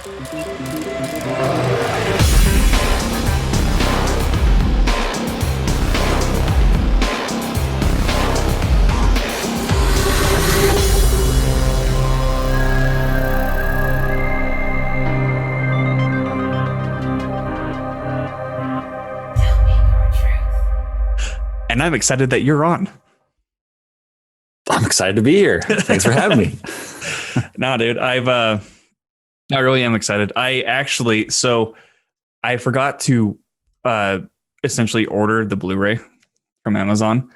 And I'm excited that you're on. I'm excited to be here. Thanks for having me. No, dude, I really am excited. So I forgot to essentially order the Blu-ray from Amazon,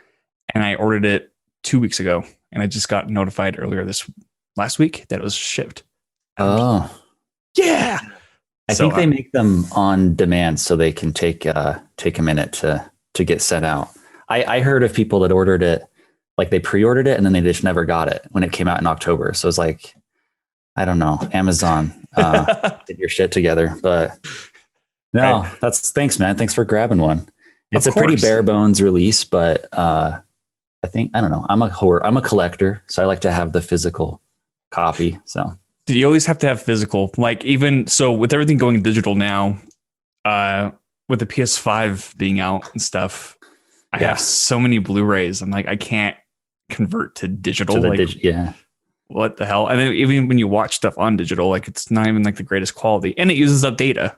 and I ordered it 2 weeks ago, and I just got notified earlier last week that it was shipped. Oh, yeah. I think they make them on demand so they can take a minute to get sent out. I heard of people that ordered it, like they pre-ordered it and then they just never got it when it came out in October. So it's like, I don't know, Amazon, get your shit together. But no, thanks, man. Thanks for grabbing one. It's a pretty bare bones release, but I don't know. I'm a collector, so I like to have the physical copy. So do you always have to have physical? Like, even so, with everything going digital now, with the PS5 being out and stuff, I have so many Blu-rays. I'm like, I can't convert to digital. What the hell? And then even when you watch stuff on digital, like it's not even like the greatest quality, and it uses up data.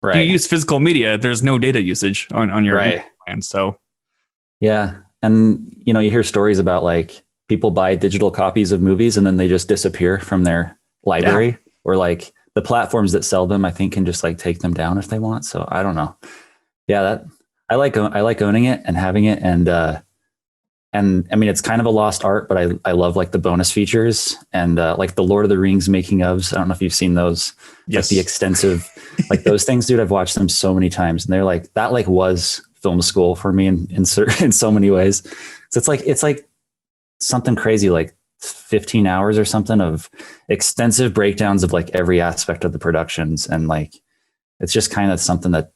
Right. If you use physical media, there's no data usage on your plan. So yeah, and you hear stories about like people buy digital copies of movies and then they just disappear from their library, or like the platforms that sell them, I think, can just like take them down if they want. So I don't know. Yeah, I like owning it and having it, and I mean, it's kind of a lost art, but I love like the bonus features and like the Lord of the Rings making ofs. I don't know if you've seen those. Yes. Like the extensive, like those things, dude. I've watched them so many times, and they're like that. Like was film school for me in so many ways. So it's like something crazy, like 15 hours or something of extensive breakdowns of like every aspect of the productions, and like it's just kind of something that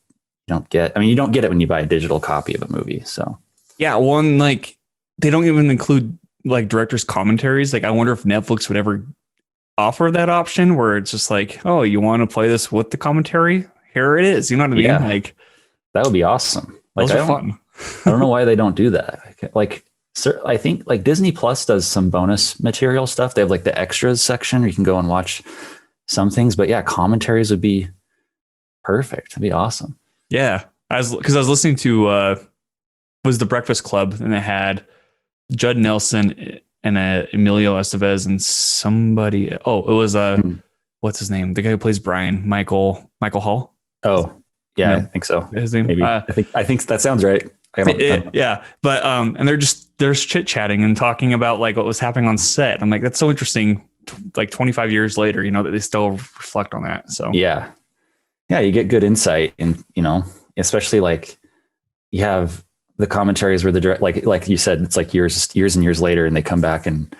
you don't get. I mean, you don't get it when you buy a digital copy of a movie. So yeah, one like. They don't even include like director's commentaries. Like, I wonder if Netflix would ever offer that option where it's just like, oh, you want to play this with the commentary? Here it is. You know what I mean? Like, that would be awesome. Like, those are fun. I don't know why they don't do that. Like, I think like Disney Plus does some bonus material stuff. They have like the extras section where you can go and watch some things. But yeah, commentaries would be perfect. It'd be awesome. Yeah, because I was listening to was the Breakfast Club, and it had Judd Nelson and Emilio Estevez and somebody. Oh, it was what's his name? The guy who plays Brian, Michael Hall. Oh, yeah, I think so. His name. Maybe. I think that sounds right. Yeah, but and they're chit chatting and talking about like what was happening on set. I'm like, that's so interesting. Like 25 years later, that they still reflect on that. So yeah, you get good insight, and especially like you have the commentaries where the direct, like you said, it's like years and years later, and they come back and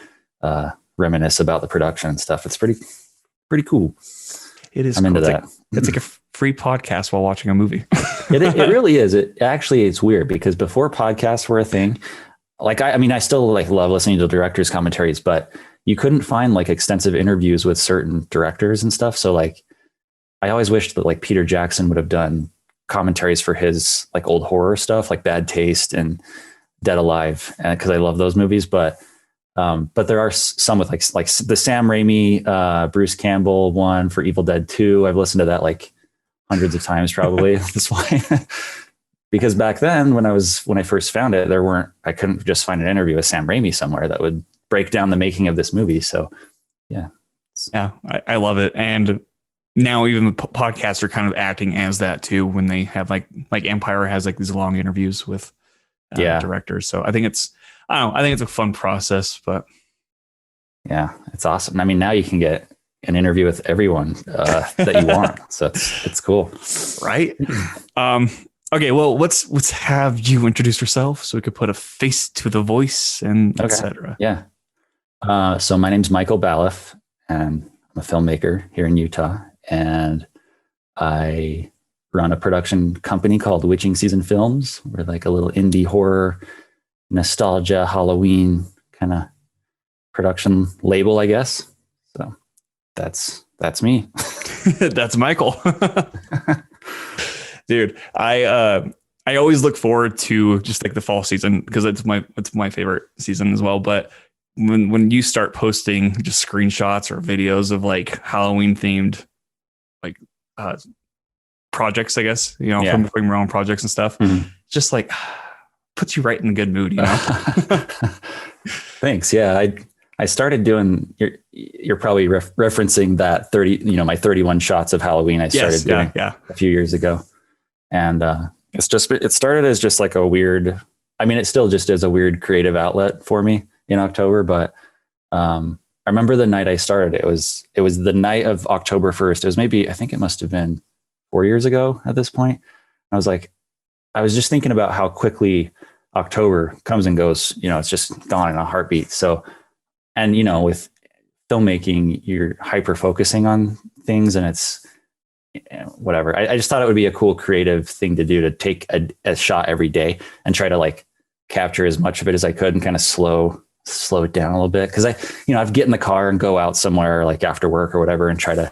reminisce about the production and stuff. It's pretty cool. It is. I'm into that. Like, it's like a free podcast while watching a movie. it really is. It's weird because before podcasts were a thing, like I still like love listening to directors' commentaries, but you couldn't find like extensive interviews with certain directors and stuff. So like, I always wished that like Peter Jackson would have done commentaries for his like old horror stuff, like Bad Taste and Dead Alive, because I love those movies. But there are some with like the Sam Raimi, Bruce Campbell one for Evil Dead 2. I've listened to that like hundreds of times probably. That's why, because back then when I first found it, I couldn't just find an interview with Sam Raimi somewhere that would break down the making of this movie. So yeah, I love it. And now even the podcasts are kind of acting as that too, when they have like Empire has like these long interviews with directors. So I think it's a fun process, but yeah, it's awesome. I mean, now you can get an interview with everyone that you want. So it's cool. Right. Okay. Well, let's have you introduce yourself so we could put a face to the voice and etc. Yeah. So my name's Michael Ballif, and I'm a filmmaker here in Utah. And I run a production company called Witching Season Films. We're like a little indie horror, nostalgia, Halloween kind of production label, I guess. So that's me. That's Michael. Dude, I always look forward to just like the fall season because it's my favorite season as well. But when you start posting just screenshots or videos of like Halloween themed like uh projects, I guess, from your own projects and stuff, just like puts you right in a good mood, Thanks. Yeah, I started doing. You're probably referencing that 30. My 31 shots of Halloween. I started doing a few years ago, and it started as just like a weird. I mean, it still just is a weird creative outlet for me in October. But I remember the night I started. It was the night of October 1st. It was maybe, I think it must have been 4 years ago at this point. I was like, I was just thinking about how quickly October comes and goes. It's just gone in a heartbeat. So, and with filmmaking, you're hyper focusing on things, and it's whatever. I just thought it would be a cool creative thing to do, to take a shot every day and try to like capture as much of it as I could and kind of slow it down a little bit. Cause I'd get in the car and go out somewhere like after work or whatever and try to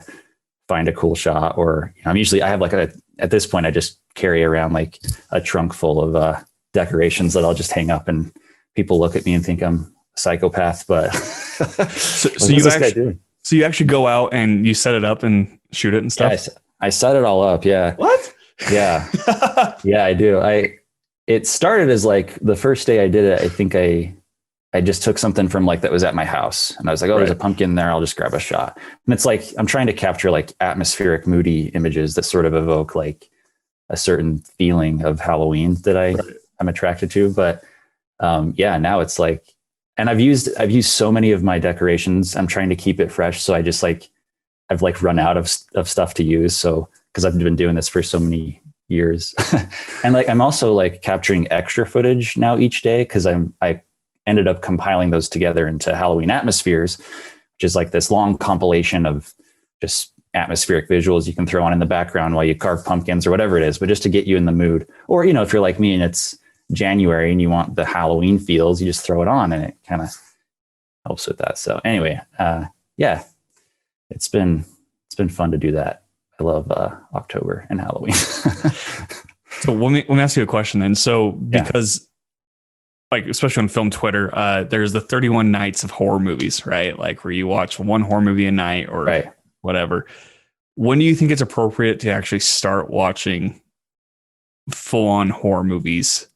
find a cool shot. Or I have like at this point, I just carry around like a trunk full of decorations that I'll just hang up, and people look at me and think I'm a psychopath. But so you actually go out and you set it up and shoot it and stuff? Yeah, I set it all up. Yeah. What? Yeah. Yeah, I do. It started as like the first day I did it. I think I just took something from like that was at my house, and I was like, oh, there's a pumpkin there. I'll just grab a shot. And it's like, I'm trying to capture like atmospheric, moody images that sort of evoke like a certain feeling of Halloween that I'm attracted to. But now it's like, and I've used so many of my decorations. I'm trying to keep it fresh. So I just like, I've like run out of stuff to use. So, cause I've been doing this for so many years. And like, I'm also like capturing extra footage now each day, cause I ended up compiling those together into Halloween Atmospheres, which is like this long compilation of just atmospheric visuals you can throw on in the background while you carve pumpkins or whatever it is, but just to get you in the mood. Or, if you're like me and it's January and you want the Halloween feels, you just throw it on and it kind of helps with that. So anyway, it's been fun to do that. I love October and Halloween. So let me ask you a question then. So because like, especially on film Twitter, there's the 31 nights of horror movies, right? Like where you watch one horror movie a night or whatever. When do you think it's appropriate to actually start watching full on horror movies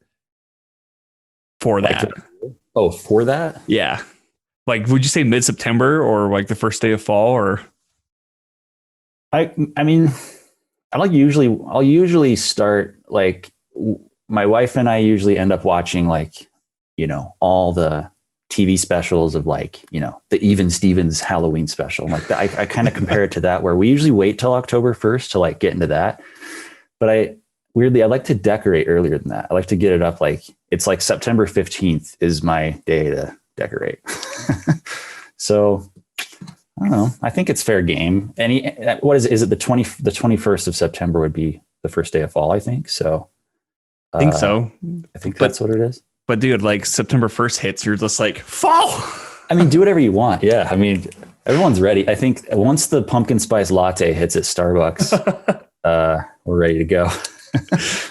for that? For that? Yeah. Like, would you say mid-September or like the first day of fall? Or I mean, I'll usually start like, my wife and I usually end up watching like, all the TV specials of like, the Even Stevens Halloween special. Like I kind of compare it to that, where we usually wait till October 1st to like get into that. But I like to decorate earlier than that. I like to get it up. Like it's like September 15th is my day to decorate. So I don't know. I think it's fair game. What is it? The 21st of September would be the first day of fall, I think. So I think so. I think that's what it is. But dude, like September 1st hits, you're just like, fall. I mean, do whatever you want. Yeah. I mean, everyone's ready. I think once the pumpkin spice latte hits at Starbucks, we're ready to go,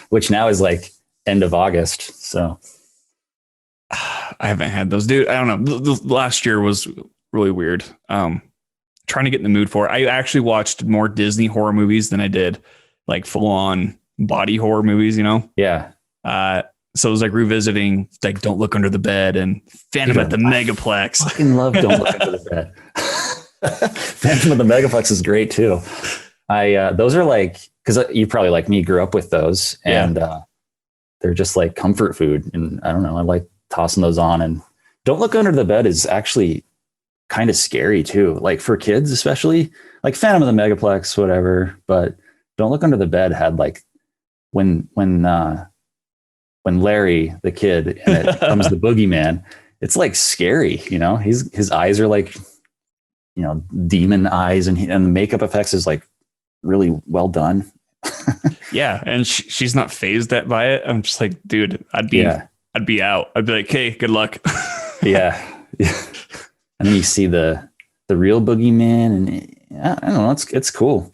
which now is like end of August. So I haven't had those, dude. I don't know. The last year was really weird. Trying to get in the mood for it. I actually watched more Disney horror movies than I did like full on body horror movies, Yeah. So it was like revisiting like Don't Look Under the Bed and Phantom at the Megaplex. I fucking love Don't Look Under the Bed. Phantom at the Megaplex is great too. Those are like, because you probably like me grew up with those, and they're just like comfort food. And I don't know, I like tossing those on. And Don't Look Under the Bed is actually kind of scary too, like for kids especially. Like Phantom of the Megaplex, whatever, but Don't Look Under the Bed had like when Larry the kid and it becomes the boogeyman, it's like scary, his eyes are like demon eyes, and the makeup effects is like really well done. Yeah, and she's not phased by it. I'm just like, dude, I'd be out. I'd be like, hey, good luck. yeah. And then you see the real boogeyman, yeah, I don't know. It's cool.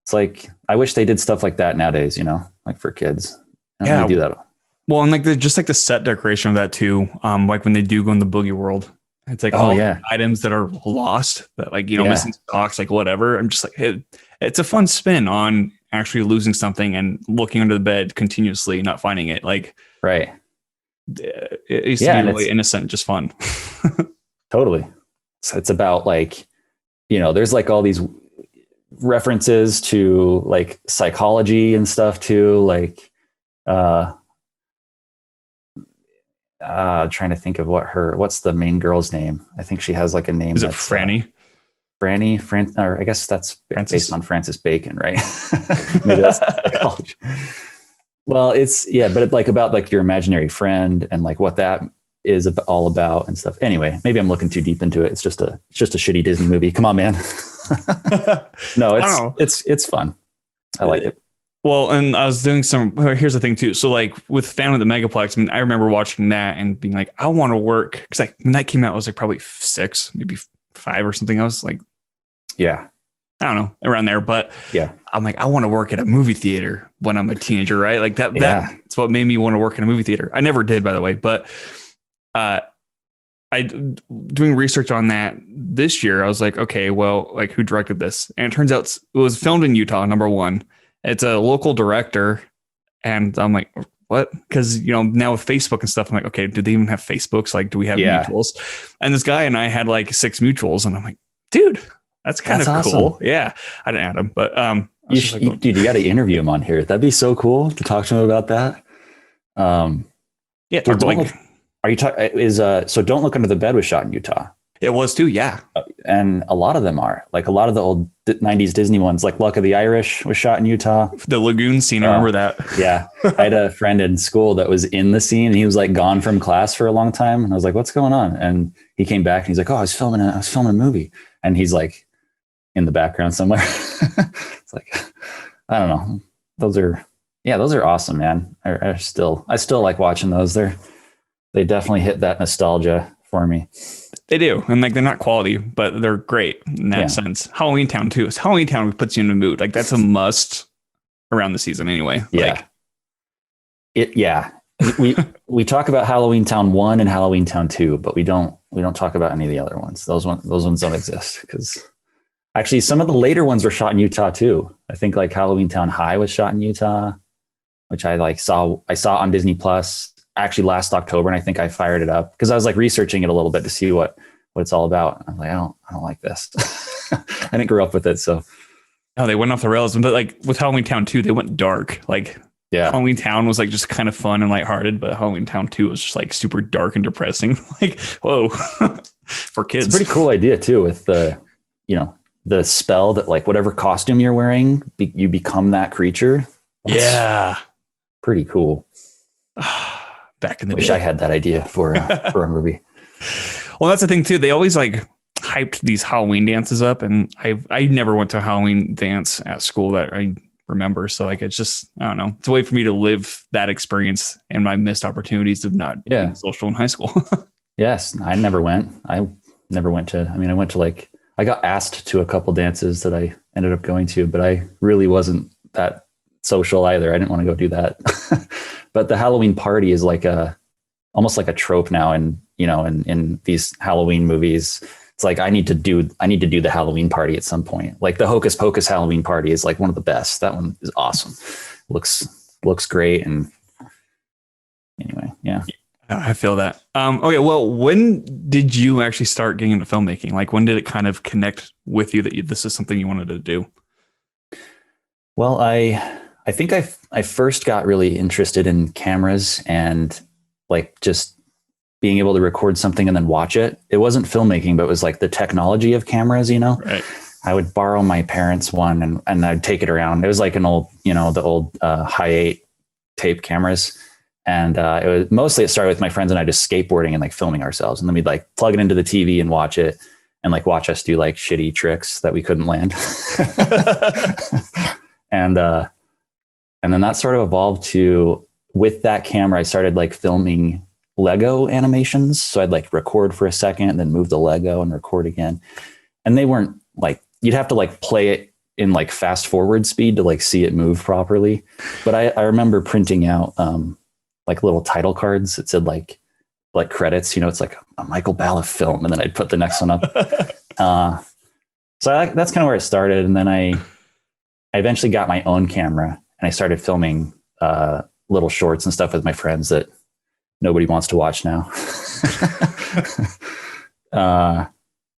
It's like, I wish they did stuff like that nowadays, like for kids. I don't Yeah. really do that. Well, and like just like the set decoration of that too. Like when they do go in the boogie world, it's like Oh all yeah. items that are lost, that like, Yeah. missing stocks, like whatever. I'm just like, hey, it's a fun spin on actually losing something and looking under the bed continuously, not finding it. Like, Right. it used to Yeah. be And really it's innocent, just fun. totally, so it's about like, there's like all these references to like psychology and stuff too. Like, uh, trying to think of what's the main girl's name? I think she has like a name Is it that's Franny? Franny, or I guess that's Francis? based on Francis Bacon, right? Maybe that's psychology. Well, but it's like about like your imaginary friend and like what that is all about and stuff. Anyway, maybe I'm looking too deep into it. It's just a shitty Disney movie. Come on, man. No, it's fun. I like it. Well, and I was doing here's the thing too. So like with Phantom of the Megaplex, I mean, I remember watching that and being like, I want to work. Cause like when that came out, I was like probably 6, maybe 5 or something. I was like, yeah, I don't know, around there. But yeah, I'm like, I want to work at a movie theater when I'm a teenager, right? Like that's what made me want to work in a movie theater. I never did, by the way, but I doing research on that this year. I was like, okay, well, like who directed this? And it turns out it was filmed in Utah, number one. It's a local director. And I'm like, what? Because, now with Facebook and stuff, I'm like, okay, do they even have Facebooks? Like, do we have mutuals? And this guy and I had like 6 mutuals. And I'm like, dude, that's kind of cool. Awesome. Yeah. I didn't add him, but dude, you got to interview him on here. That'd be so cool to talk to him about that. Yeah. Talk to like, are you talking? So Don't Look Under the Bed was shot in Utah. It was too, yeah. And a lot of them are. Like a lot of the old 90s Disney ones, like Luck of the Irish was shot in Utah. The lagoon scene, I remember that. Yeah. I had a friend in school that was in the scene and he was like gone from class for a long time. And I was like, what's going on? And he came back and he's like, oh, I was filming a movie. And he's like in the background somewhere. It's like, I don't know. Those are awesome, man. I still like watching those. They definitely hit that nostalgia for me. They do. And like, they're not quality, but they're great in that sense. Halloween Town too. Halloween Town puts you in a mood. Like that's a must around the season anyway. Yeah. We talk about Halloween Town 1 and Halloween Town 2, but we don't talk about any of the other ones. Those ones don't exist because actually some of the later ones were shot in Utah too. I think like Halloween Town High was shot in Utah, which I saw on Disney Plus actually last October. And I think I fired it up because I was like researching it a little bit to see what it's all about. I'm like, I don't like this. I didn't grow up with it. So they went off the rails, but like with Halloween Town 2, they went dark. Like Halloween Town was like just kind of fun and lighthearted, but Halloween Town 2 was just like super dark and depressing. Like, whoa, for kids. It's a pretty cool idea too with the spell that like whatever costume you're wearing, you become that creature. Yeah. Pretty cool. Back in the Wish day. I had that idea for a movie. Well, that's the thing too. They always like hyped these Halloween dances up, and I never went to a Halloween dance at school that I remember. So like, it's just, I don't know. It's a way for me to live that experience and my missed opportunities of not being social in high school. Yes, I never went. I went to I got asked to a couple dances that I ended up going to, but I really wasn't that social either. I didn't want to go do that. But the Halloween party is like almost like a trope now. And, in these Halloween movies, it's like, I need to do the Halloween party at some point. Like the Hocus Pocus Halloween party is like one of the best. That one is awesome. Looks great. And anyway, yeah. I feel that. Okay. Well, when did you actually start getting into filmmaking? Like when did it kind of connect with you that this is something you wanted to do? Well, I think I first got really interested in cameras and like just being able to record something and then watch it. It wasn't filmmaking, but it was like the technology of cameras, Right. I would borrow my parents' one and I'd take it around. It was like an old, the old Hi8 tape cameras. And it started with my friends and I just skateboarding and like filming ourselves. And then we'd like plug it into the TV and watch it and like watch us do like shitty tricks that we couldn't land. And then that sort of evolved to, with that camera, I started like filming Lego animations. So I'd like record for a second and then move the Lego and record again. And they weren't like you'd have to like play it in like fast forward speed to like see it move properly. But I remember printing out like little title cards that said like credits, it's like a Michael Ballif film, and then I'd put the next one up. So that's kind of where it started. And then I eventually got my own camera, and I started filming little shorts and stuff with my friends that nobody wants to watch now.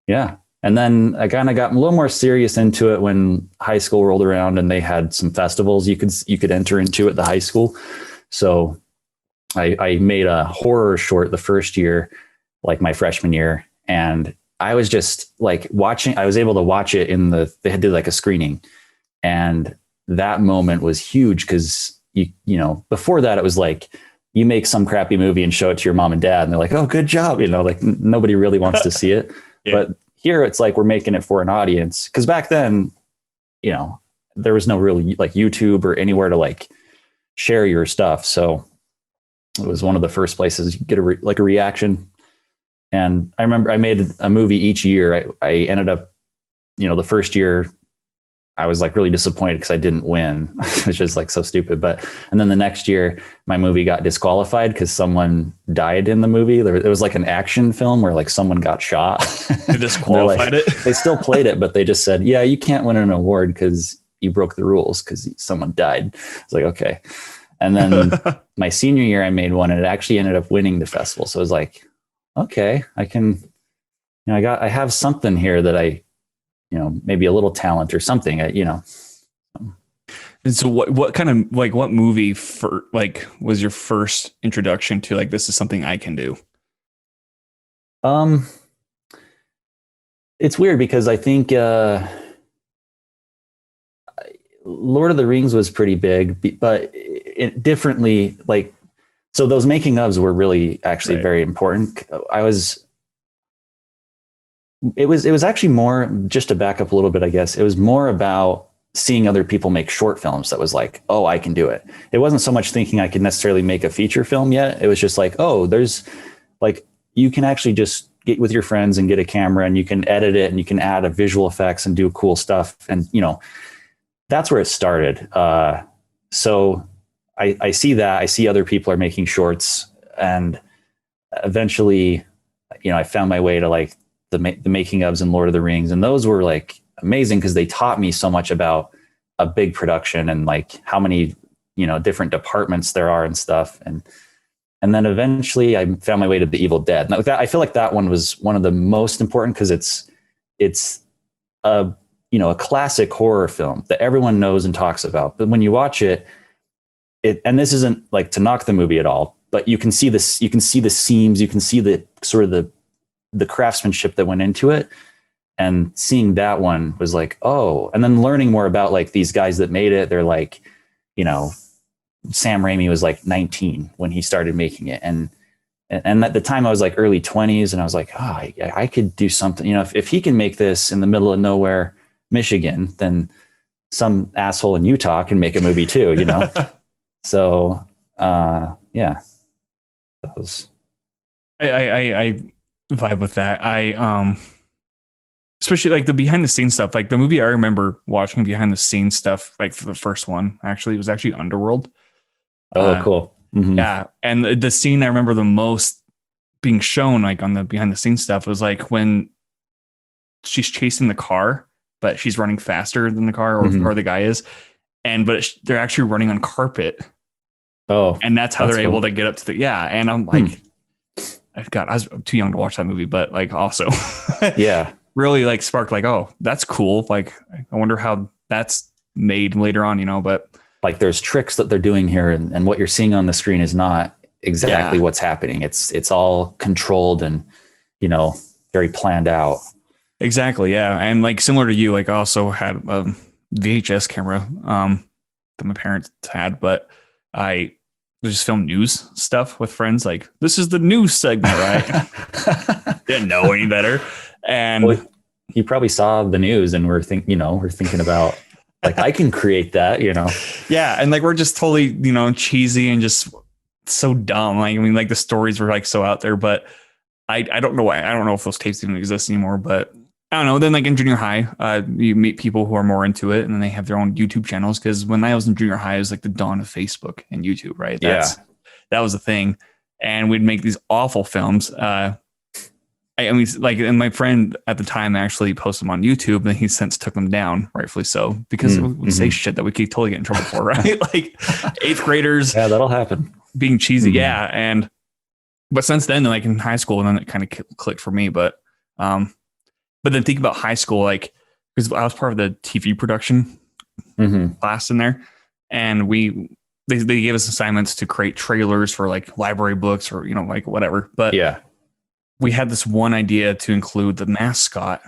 Yeah. And then I kind of got a little more serious into it when high school rolled around, and they had some festivals you could enter into at the high school. So I made a horror short the first year, like my freshman year. And I was just like I was able to watch it they had did like a screening. And that moment was huge because before that it was like, you make some crappy movie and show it to your mom and dad, and they're like, oh, good job. Like nobody really wants to see it. Yeah. But here it's like, we're making it for an audience. Cause back then, there was no real like YouTube or anywhere to like share your stuff. So it was one of the first places you get a reaction. And I remember I made a movie each year. I ended up, the first year I was like really disappointed because I didn't win, which is like so stupid. And then the next year my movie got disqualified because someone died in the movie. It was like an action film where like someone got shot. They disqualified it. They still played it, but they just said, yeah, you can't win an award because you broke the rules because someone died. It's like, okay. And then my senior year I made one, and it actually ended up winning the festival. So it was like, okay, I can, I have something here that I, maybe a little talent or something, And so what kind of like, what movie was your first introduction to like, this is something I can do? It's weird because I think Lord of the Rings was pretty big, but differently, like, so those making ofs were really actually very important. It was actually more, just to back up a little bit, I guess, it was more about seeing other people make short films that was like, oh, I can do it. It wasn't so much thinking I could necessarily make a feature film yet. It was just like, oh, there's like, you can actually just get with your friends and get a camera, and you can edit it, and you can add a visual effects and do cool stuff. And, that's where it started. So I see that. I see other people are making shorts, and eventually, I found my way to like the making ofs in Lord of the Rings. And those were like amazing because they taught me so much about a big production and like how many, different departments there are and stuff. And then eventually I found my way to The Evil Dead. And I feel like that one was one of the most important because it's a classic horror film that everyone knows and talks about. But when you watch it, and this isn't like to knock the movie at all, but you can see this, you can see the seams, you can see the sort of the craftsmanship that went into it. And seeing that one was like, oh, and then learning more about like these guys that made it. They're like, Sam Raimi was like 19 when he started making it. And at the time I was like early 20s, and I was like, oh, I could do something, if he can make this in the middle of nowhere, Michigan, then some asshole in Utah can make a movie too, So, yeah, that was. I vibe with that. Especially like the behind the scenes stuff, like the movie I remember watching behind the scenes stuff, like for the first one, actually, it was actually Underworld. Oh, cool. Mm-hmm. Yeah. And the scene I remember the most being shown like on the behind the scenes stuff was like when she's chasing the car, but she's running faster than the car or the guy is. But they're actually running on carpet. Oh, and that's how they're able to get up to and I'm like, I was too young to watch that movie, but like also, yeah, really like sparked like, oh, that's cool. Like, I wonder how that's made later on, but like there's tricks that they're doing here, and what you're seeing on the screen is not exactly what's happening. It's all controlled and, very planned out. Exactly. Yeah. And like similar to you, like I also had a VHS camera that my parents had, but I just film news stuff with friends. Like, this is the news segment, right? Didn't know any better. And you probably saw the news and we're thinking about like, I can create that, Yeah. And like, we're just totally, cheesy and just so dumb. Like, I mean, like the stories were like so out there, but I don't know why. I don't know if those tapes even exist anymore, but I don't know. Then like in junior high, you meet people who are more into it, and then they have their own YouTube channels. Because when I was in junior high, it was like the dawn of Facebook and YouTube, right? That was the thing, and we'd make these awful films. I mean, like, and my friend at the time actually posted them on YouTube, and he since took them down, rightfully so, because we would say shit that we could totally get in trouble for, right? Like eighth graders, Yeah, that'll happen. Being cheesy, yeah. But since then, like in high school, and then it kind of clicked for me. But then think about high school, like because I was part of the TV production class in there, and they gave us assignments to create trailers for like library books or like whatever. But we had this one idea to include the mascot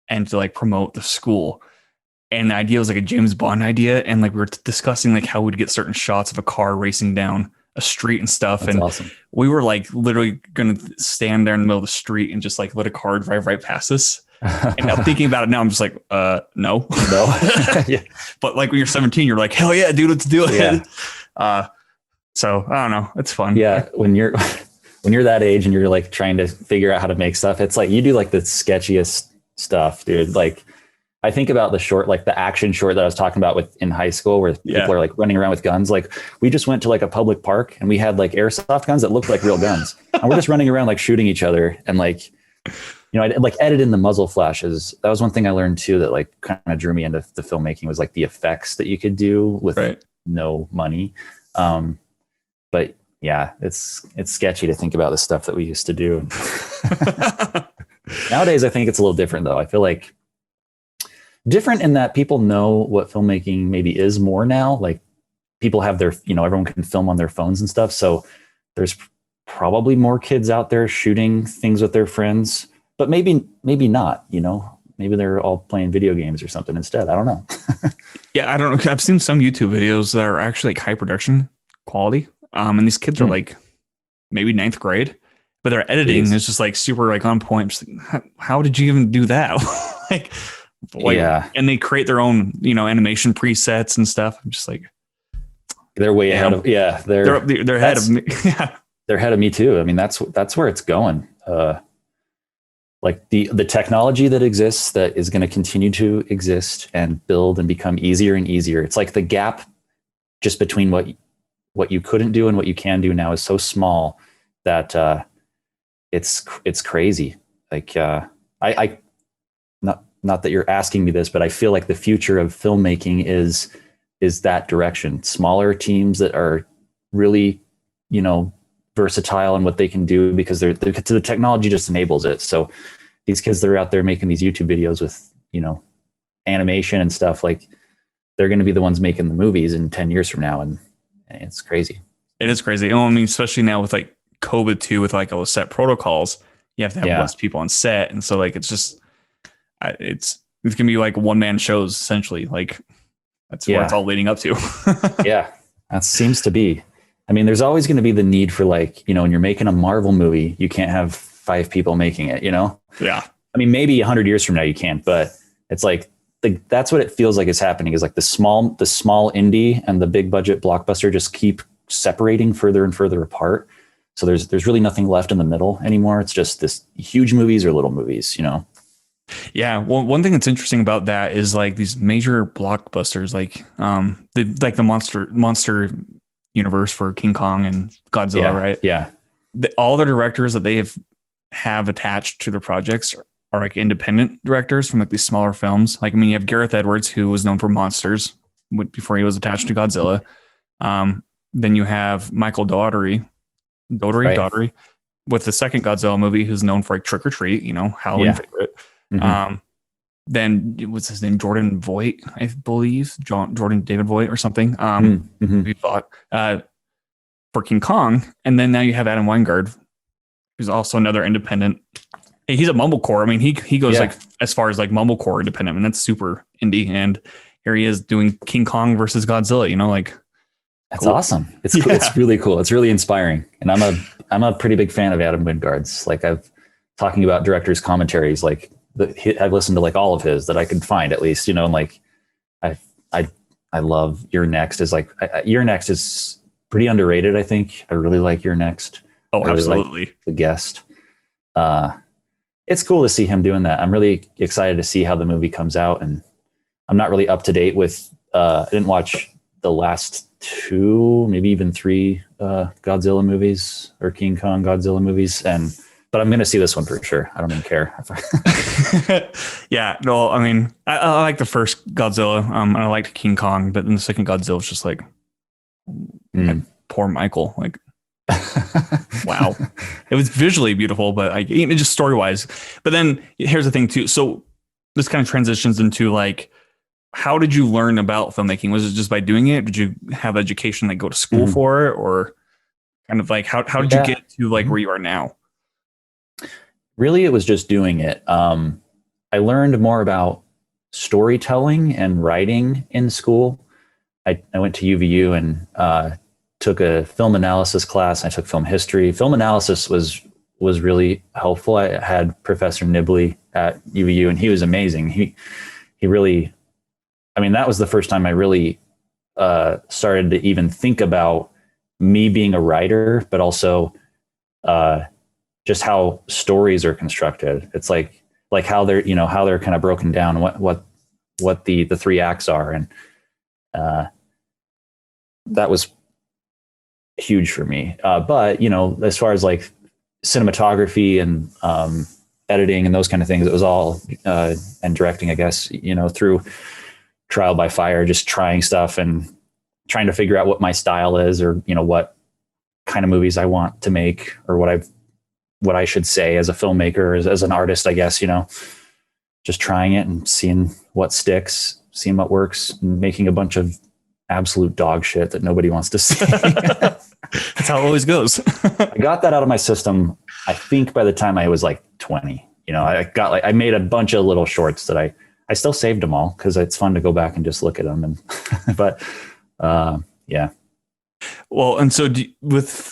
and to like promote the school. And the idea was like a James Bond idea. And like we were discussing like how we'd get certain shots of a car racing down a street and stuff. That's awesome. We were like literally going to stand there in the middle of the street and just like let a car drive right past us. And I'm thinking about it now. I'm just like, no. Yeah. But like when you're 17, you're like, hell yeah, dude, let's do it. Yeah. So I don't know. It's fun. Yeah. When you're that age and you're like trying to figure out how to make stuff, it's like you do like the sketchiest stuff, dude. Like I think about the short, like the action short that I was talking about with in high school where people are like running around with guns. Like we just went to like a public park and we had like airsoft guns that looked like real guns. And we're just running around like shooting each other. And like, I like edit in the muzzle flashes. That was one thing I learned too, that like kind of drew me into the filmmaking was like the effects that you could do with no money. But yeah, it's sketchy to think about the stuff that we used to do. Nowadays, I think it's a little different though. I feel like different in that people know what filmmaking maybe is more now. Like people have their, everyone can film on their phones and stuff. So there's probably more kids out there shooting things with their friends, but maybe not, maybe they're all playing video games or something instead. I don't know. Yeah. I don't know. I've seen some YouTube videos that are actually like high production quality. And these kids are like maybe ninth grade, but their editing is just like super like on point. Just like, how did you even do that? like, and they create their own, animation presets and stuff. I'm just like, they're way ahead of, they're ahead of me. Yeah. They're ahead of me too. I mean, that's where it's going. Like the technology that exists that is going to continue to exist and build and become easier and easier. It's like the gap just between what you couldn't do and what you can do now is so small that it's crazy. Like I not that you're asking me this, but I feel like the future of filmmaking is that direction. Smaller teams that are really, versatile in what they can do because the technology just enables it. So these kids that are out there making these YouTube videos with, animation and stuff, like they're going to be the ones making the movies in 10 years from now. And it's crazy. It is crazy. I mean, especially now with like COVID too, with like all the set protocols, you have to have less people on set. And so like, it's just, it's going to be like one-man shows essentially. Like that's what it's all leading up to. Yeah, that seems to be. I mean, there's always going to be the need for like, when you're making a Marvel movie, you can't have 5 people making it, Yeah. I mean, maybe 100 years from now you can, but it's like, that's what it feels like is happening is like the small indie and the big budget blockbuster just keep separating further and further apart. So there's really nothing left in the middle anymore. It's just this huge movies or little movies, Yeah. Well, one thing that's interesting about that is like these major blockbusters, like the monster universe for King Kong and Godzilla, right? Yeah. All the directors that they have attached to their projects are like independent directors from like these smaller films. Like, I mean, you have Gareth Edwards, who was known for Monsters before he was attached to Godzilla. Then you have Michael Daugherty with the second Godzilla movie, who's known for like Trick or Treat, Halloween favorite. Mm-hmm. Then what's his name? Jordan Voight, I believe. Jordan David Voight or something. We thought for King Kong. And then now you have Adam Weingard, who's also another independent. He's a mumblecore. I mean, he goes like as far as like mumblecore independent, and that's super indie. And here he is doing King Kong versus Godzilla. Like that's cool. Awesome. It's cool. It's really cool. It's really inspiring. And I'm a pretty big fan of Adam Wingard's. Like I've talking about directors' commentaries. Like I've listened to like all of his that I could find at least. And like I love You're Next. Is like You're Next is pretty underrated. I think I really like You're Next. Oh, really absolutely. like The Guest. it's cool to see him doing that. I'm really excited to see how the movie comes out, and I'm not really up to date with. I didn't watch the last 2, maybe even 3 Godzilla movies or King Kong Godzilla movies, but I'm going to see this one for sure. I don't even care. Yeah, no, I mean, I like the first Godzilla, and I liked King Kong, but then the second Godzilla was just like, poor Michael, like, wow. It was visually beautiful, but like, even just story wise. But then here's the thing too. So this kind of transitions into like, how did you learn about filmmaking? Was it just by doing it? Did you have education, like go to school for it, or kind of like how did you get to like where you are now? Really, it was just doing it. I learned more about storytelling and writing in school. I went to UVU and took a film analysis class. I took film history. Film analysis was really helpful. I had Professor Nibley at UVU, and he was amazing. He really, I mean, that was the first time I really started to even think about me being a writer, but also just how stories are constructed. It's like how they're, how they're kind of broken down, what the 3 acts are. And that was huge for me. But, as far as like cinematography and editing and those kind of things, it was all, and directing, I guess, through trial by fire, just trying stuff and trying to figure out what my style is, or, what kind of movies I want to make, or what I should say as a filmmaker, as an artist, I guess, just trying it and seeing what sticks, seeing what works, and making a bunch of absolute dog shit that nobody wants to see. That's how it always goes. I got that out of my system, I think, by the time I was like 20. I made a bunch of little shorts that I still saved them all because it's fun to go back and just look at them. And but yeah. Well, and so with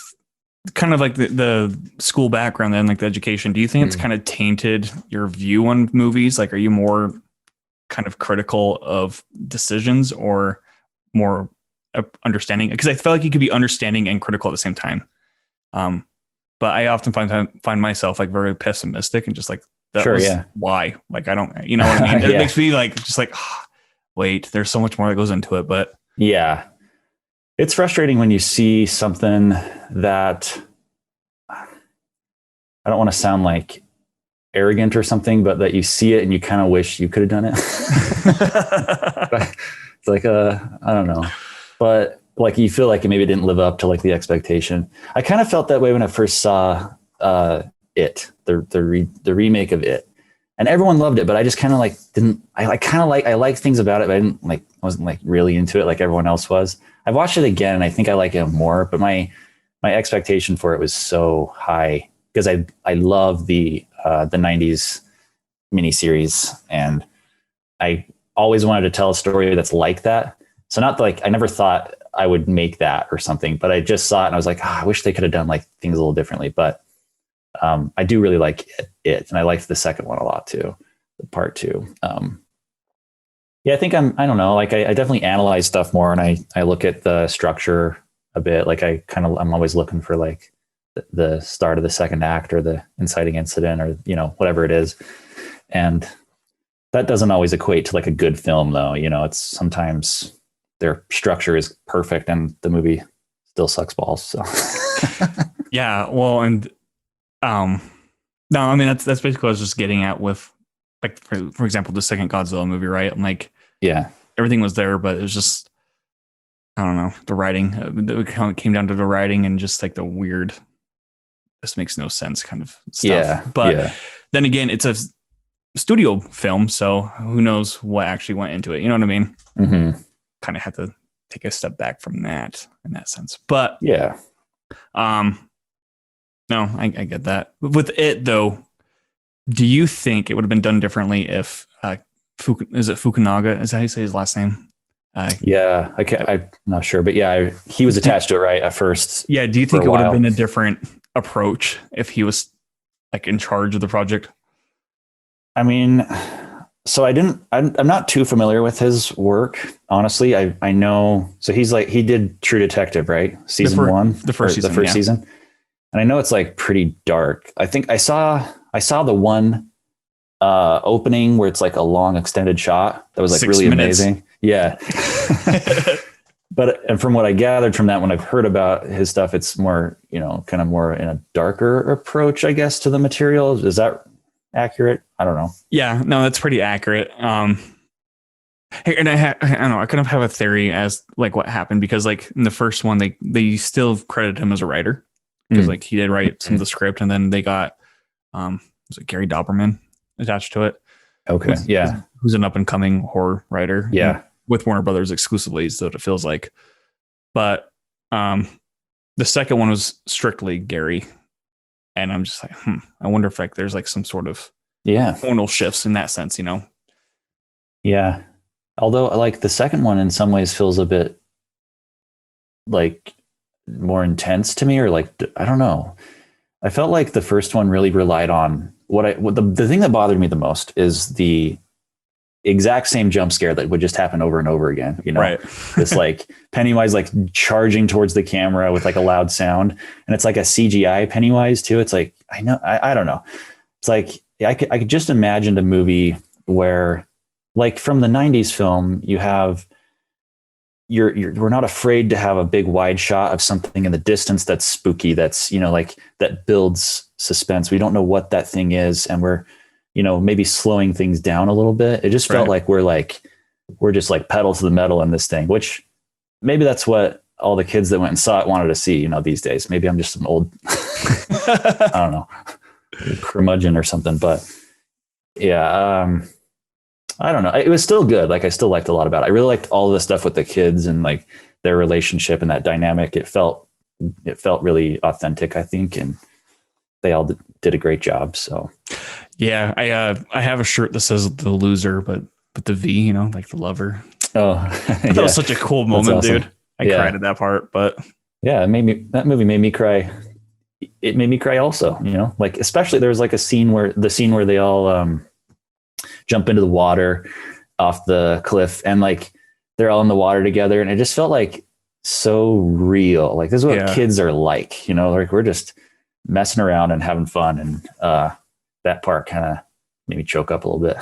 kind of like the school background, then like the education, do you think it's kind of tainted your view on movies? Like, are you more kind of critical of decisions or more understanding? Because I feel like you could be understanding and critical at the same time. But I often find myself like very pessimistic and just like, why? Like, I don't, you know what I mean? It makes me like, just like, wait, there's so much more that goes into it. But yeah, it's frustrating when you see something that, I don't want to sound like arrogant or something, but that you see it and you kind of wish you could have done it. It's like, I don't know, but like you feel like it maybe didn't live up to like the expectation. I kind of felt that way when I first saw It, the remake of It, and everyone loved it, but I just kind of like I liked things about it, but I wasn't like really into it like everyone else was. I watched it again and I think I like it more, but my expectation for it was so high because I love the 90s miniseries, and I always wanted to tell a story that's like that. So not like, I never thought I would make that or something, but I just saw it and I was like, I wish they could have done like things a little differently. But I do really like it. And I liked the second one a lot too, the part 2. Yeah, I think I don't know, like I definitely analyze stuff more, and I look at the structure a bit. Like I'm always looking for like the start of the second act or the inciting incident or, whatever it is. And that doesn't always equate to like a good film though. It's sometimes their structure is perfect and the movie still sucks balls. So yeah, well, and no, I mean that's basically what I was just getting at with like for example the second Godzilla movie, right? I'm like, yeah, everything was there, but it was just, I don't know, the writing. It kind of came down to the writing and just like the weird, this makes no sense kind of stuff. Yeah, but then again, it's a studio film, so who knows what actually went into it? You know what I mean? Mm-hmm. Kind of have to take a step back from that in that sense. But yeah, no, I get that. With It though, do you think it would have been done differently if is it Fukunaga? Is that how you say his last name? Yeah, I'm not sure, but yeah, he was attached to it right at first. Yeah, do you think it would have been a different approach if he was like in charge of the project? I mean, so I'm not too familiar with his work, honestly. I know, so he did True Detective, right? Season 1, the first season. And I know it's like pretty dark. I think I saw I saw the one opening where it's like a long extended shot that was like 6 really minutes. amazing. Yeah. And from what I gathered from that, when I've heard about his stuff, it's more, kind of more in a darker approach, I guess, to the material. Is that accurate? I don't know. Yeah, no, that's pretty accurate. Hey, and I don't know, I kind of have a theory as like what happened, because like in the first one, they still credit him as a writer, because like he did write some of the script, and then they got was it Gary Doberman attached to it? Okay. Yeah. Who's an up and coming horror writer? Yeah. With Warner Brothers exclusively, so it feels like. But the second one was strictly Gary, and I'm just like, I wonder if like there's like some sort of tonal shifts in that sense, Yeah. Although like the second one in some ways feels a bit like more intense to me, or like, I don't know. I felt like the first one really relied on the thing that bothered me the most is the exact same jump scare that would just happen over and over again. Right. This like Pennywise like charging towards the camera with like a loud sound, and it's like a CGI Pennywise too. It's like, I don't know. It's like I could just imagine a movie where, like from the 90s film, you have we're not afraid to have a big wide shot of something in the distance that's spooky, that's like that builds suspense. We don't know what that thing is, and we're maybe slowing things down a little bit. It just felt like we're just like pedal to the metal in this thing, which maybe that's what all the kids that went and saw it wanted to see, these days. Maybe I'm just an old I don't know, curmudgeon or something, but yeah, I don't know. It was still good. Like I still liked a lot about it. I really liked all of the stuff with the kids and like their relationship and that dynamic. It felt really authentic, I think, and they all did a great job. So yeah, I have a shirt that says the loser, but the V, like the lover. Oh, that was such a cool moment, awesome. dude. I cried at that part, but yeah, that movie made me cry. It made me cry also, like especially there was like a scene where they all jump into the water off the cliff, and like they're all in the water together, and it just felt like so real. Like this is what kids are like, like we're just messing around and having fun, and that part kind of made me choke up a little bit.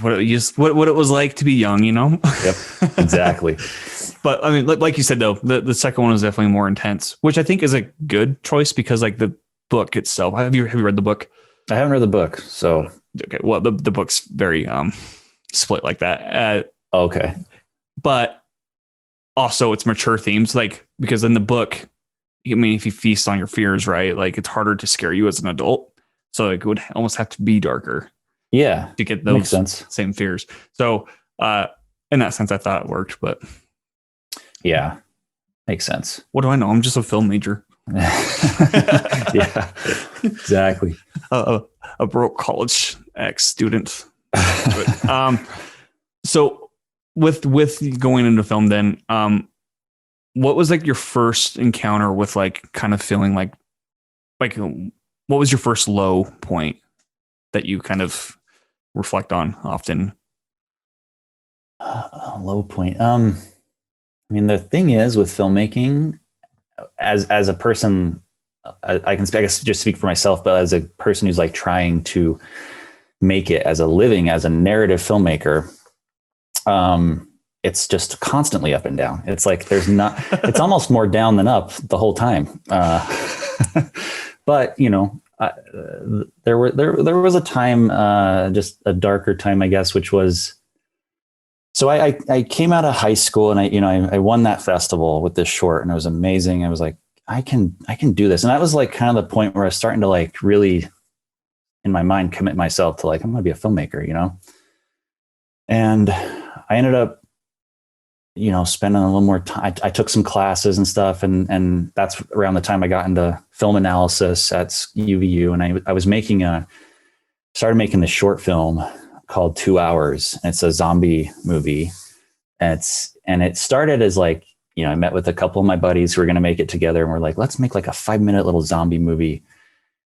what it was like to be young, Yep, exactly. But I mean, like you said though, the second one was definitely more intense, which I think is a good choice, because like the book itself. Have you read the book? I haven't read the book, so okay. Well, the book's very split like that. Okay, but also it's mature themes, like because in the book, I mean, if you feast on your fears, right, like it's harder to scare you as an adult, so it would almost have to be darker. Yeah, to get those same fears. So in that sense, I thought it worked, but yeah, makes sense. What do I know? I'm just a film major. Yeah, exactly. A broke college ex-student. So with going into film, then what was like your first encounter with like kind of feeling like what was your first low point that you kind of reflect on often? Low point. I mean, the thing is with filmmaking, as a person, I guess just speak for myself, but as a person who's like trying to make it as a living, as a narrative filmmaker, it's just constantly up and down. It's like it's almost more down than up the whole time. But there was a time, just a darker time, I guess, which was, so I came out of high school, and I won that festival with this short, and it was amazing. I was like, I can do this. And that was like kind of the point where I was starting to like really in my mind commit myself to like, I'm going to be a filmmaker, and I ended up, spending a little more time. I took some classes and stuff, and that's around the time I got into film analysis at UVU, and I was started making this short film called 2 Hours. And it's a zombie movie, and it started as like, I met with a couple of my buddies who were going to make it together, and we're like, let's make like a 5-minute little zombie movie.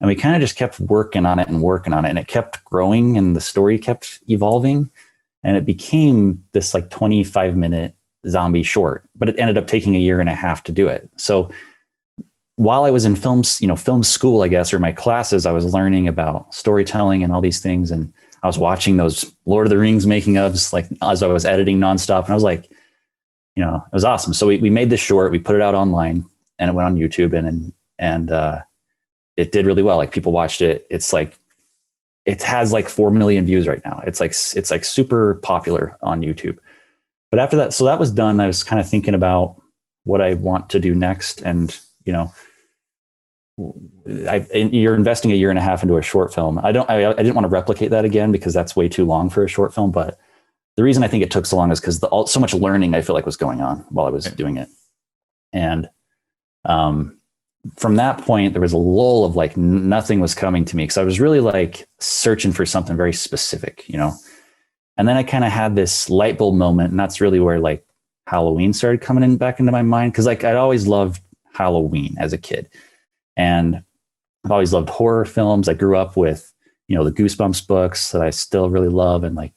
And we kind of just kept working on it, and it kept growing, and the story kept evolving, and it became this like 25-minute zombie short, but it ended up taking 1.5 years to do it. So while I was in film school, I guess, or my classes, I was learning about storytelling and all these things. And I was watching those Lord of the Rings making ofs, like as I was editing nonstop. And I was like, it was awesome. So we made this short, we put it out online, and it went on YouTube, and it did really well. Like, people watched it. It's like, it has like 4 million views right now. It's like super popular on YouTube. But after that, so that was done, I was kind of thinking about what I want to do next. And, you're investing 1.5 years into a short film. I didn't want to replicate that again, because that's way too long for a short film. But the reason I think it took so long is because so much learning I feel like was going on while I was doing it. And from that point, there was a lull of like nothing was coming to me, because I was really like searching for something very specific, And then I kind of had this light bulb moment, and that's really where like Halloween started coming back into my mind, because like I'd always loved Halloween as a kid, and I've always loved horror films. I grew up with the Goosebumps books that I still really love, and like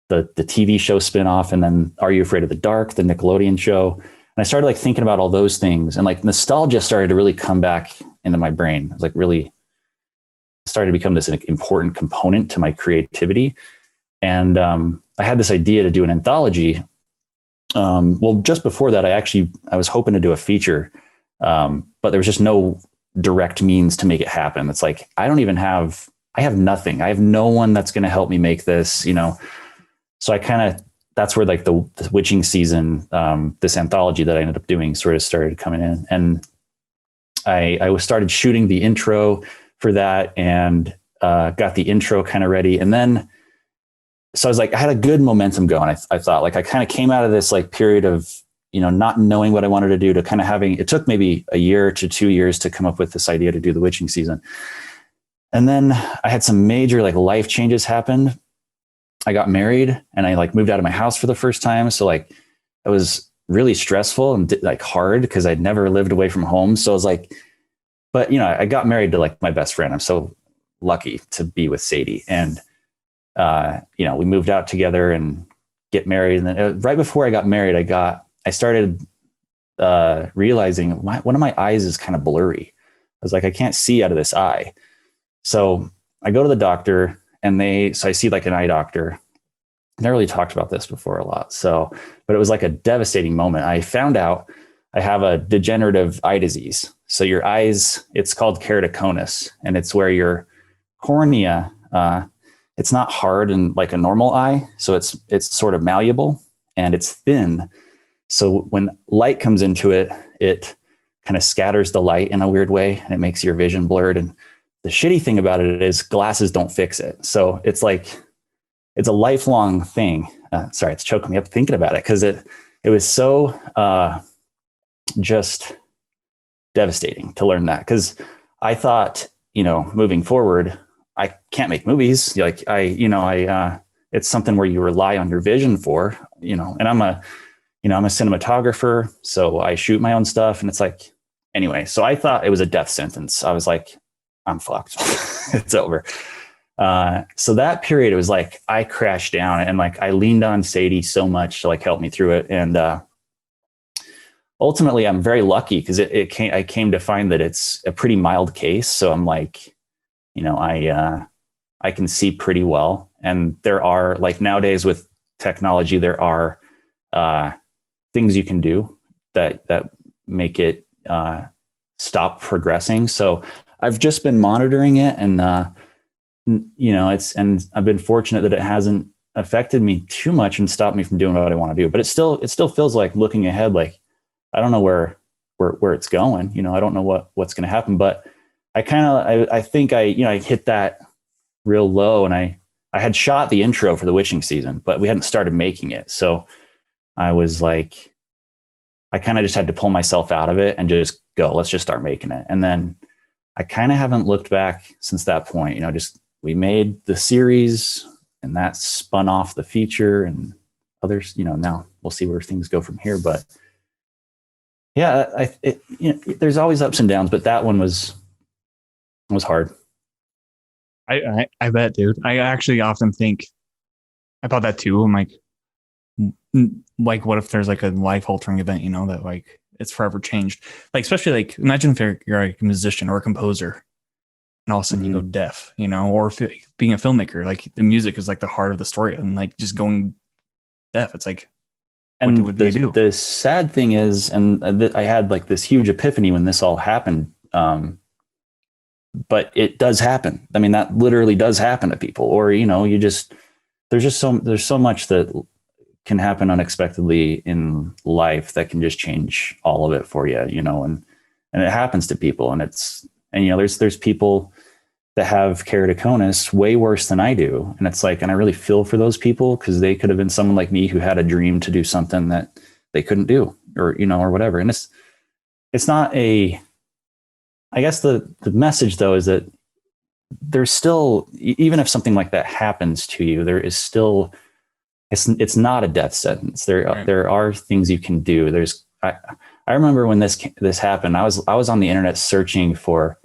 the TV show spinoff, and then Are You Afraid of the Dark, the Nickelodeon show. And I started like thinking about all those things, and like nostalgia started to really come back into my brain. It was like really started to become this important component to my creativity. And I had this idea to do an anthology. Well, just before that, I was hoping to do a feature, but there was just no direct means to make it happen. It's like, I have nothing. I have no one that's going to help me make this, So that's where like the witching season, this anthology that I ended up doing sort of started coming in. And I started shooting the intro for that, and got the intro kind of ready. And then, so I was like, I had a good momentum going. I thought like I kind of came out of this like period of, not knowing what I wanted to do, to kind of it took maybe 1 year to 2 years to come up with this idea to do the witching season. And then I had some major like life changes happen. I got married, and I like moved out of my house for the first time. So like it was really stressful and like hard, because I'd never lived away from home. So I was like, but I got married to like my best friend. I'm so lucky to be with Sadie. And, we moved out together and get married. And then right before I got married, I started realizing one of my eyes is kind of blurry. I was like, I can't see out of this eye. So I go to the doctor, and so I see like an eye doctor. I never really talked about this before a lot. But it was like a devastating moment. I found out I have a degenerative eye disease. So your eyes, it's called keratoconus, and it's where your cornea, it's not hard and like a normal eye. So it's sort of malleable, and it's thin. So when light comes into it, it kind of scatters the light in a weird way, and it makes your vision blurred. And the shitty thing about it is glasses don't fix it. So it's like, it's a lifelong thing. Sorry, it's choking me up thinking about it, because it was so just devastating to learn that. Because I thought, moving forward, I can't make movies. Like it's something where you rely on your vision for, and I'm a cinematographer, so I shoot my own stuff. And it's like, anyway, so I thought it was a death sentence. I was like, I'm fucked. It's over. So that period, it was like I crashed down, and like I leaned on Sadie so much to like help me through it. And ultimately, I'm very lucky, because I came to find that it's a pretty mild case. So I'm like, I can see pretty well. And there are, like, nowadays with technology, there are things you can do that make it stop progressing. So I've just been monitoring it, and and I've been fortunate that it hasn't affected me too much and stopped me from doing what I want to do. But it still feels like, looking ahead, like I don't know where it's going. I don't know what's going to happen. But I think I hit that real low, and I had shot the intro for the witching season, but we hadn't started making it. So I was like, I kind of just had to pull myself out of it and just go, let's just start making it. And then I kind of haven't looked back since that point. We made the series, and that spun off the feature and others. Now we'll see where things go from here. But yeah, there's always ups and downs, but that one was hard. I bet, dude. I actually often think about that too. I'm like, what if there's like a life altering event, that like it's forever changed. Like, especially like, imagine if you're like a musician or a composer and all of a sudden you go deaf, you know, or if being a filmmaker, like the music is like the heart of the story, and like just going deaf, it's like, what do you do? The sad thing is, and I had like this huge epiphany when this all happened. But it does happen. I mean, that literally does happen to people, or, you know, there's so much that can happen unexpectedly in life that can just change all of it for you, you know, and it happens to people. And you know, there's people that have keratoconus way worse than I do. And it's like, and I really feel for those people, because they could have been someone like me who had a dream to do something that they couldn't do, or, you know, or whatever. And it's not I guess the message though is that there's still, even if something like that happens to you, there is still, it's not a death sentence. There are things you can do. I remember when this happened, I was on the internet searching for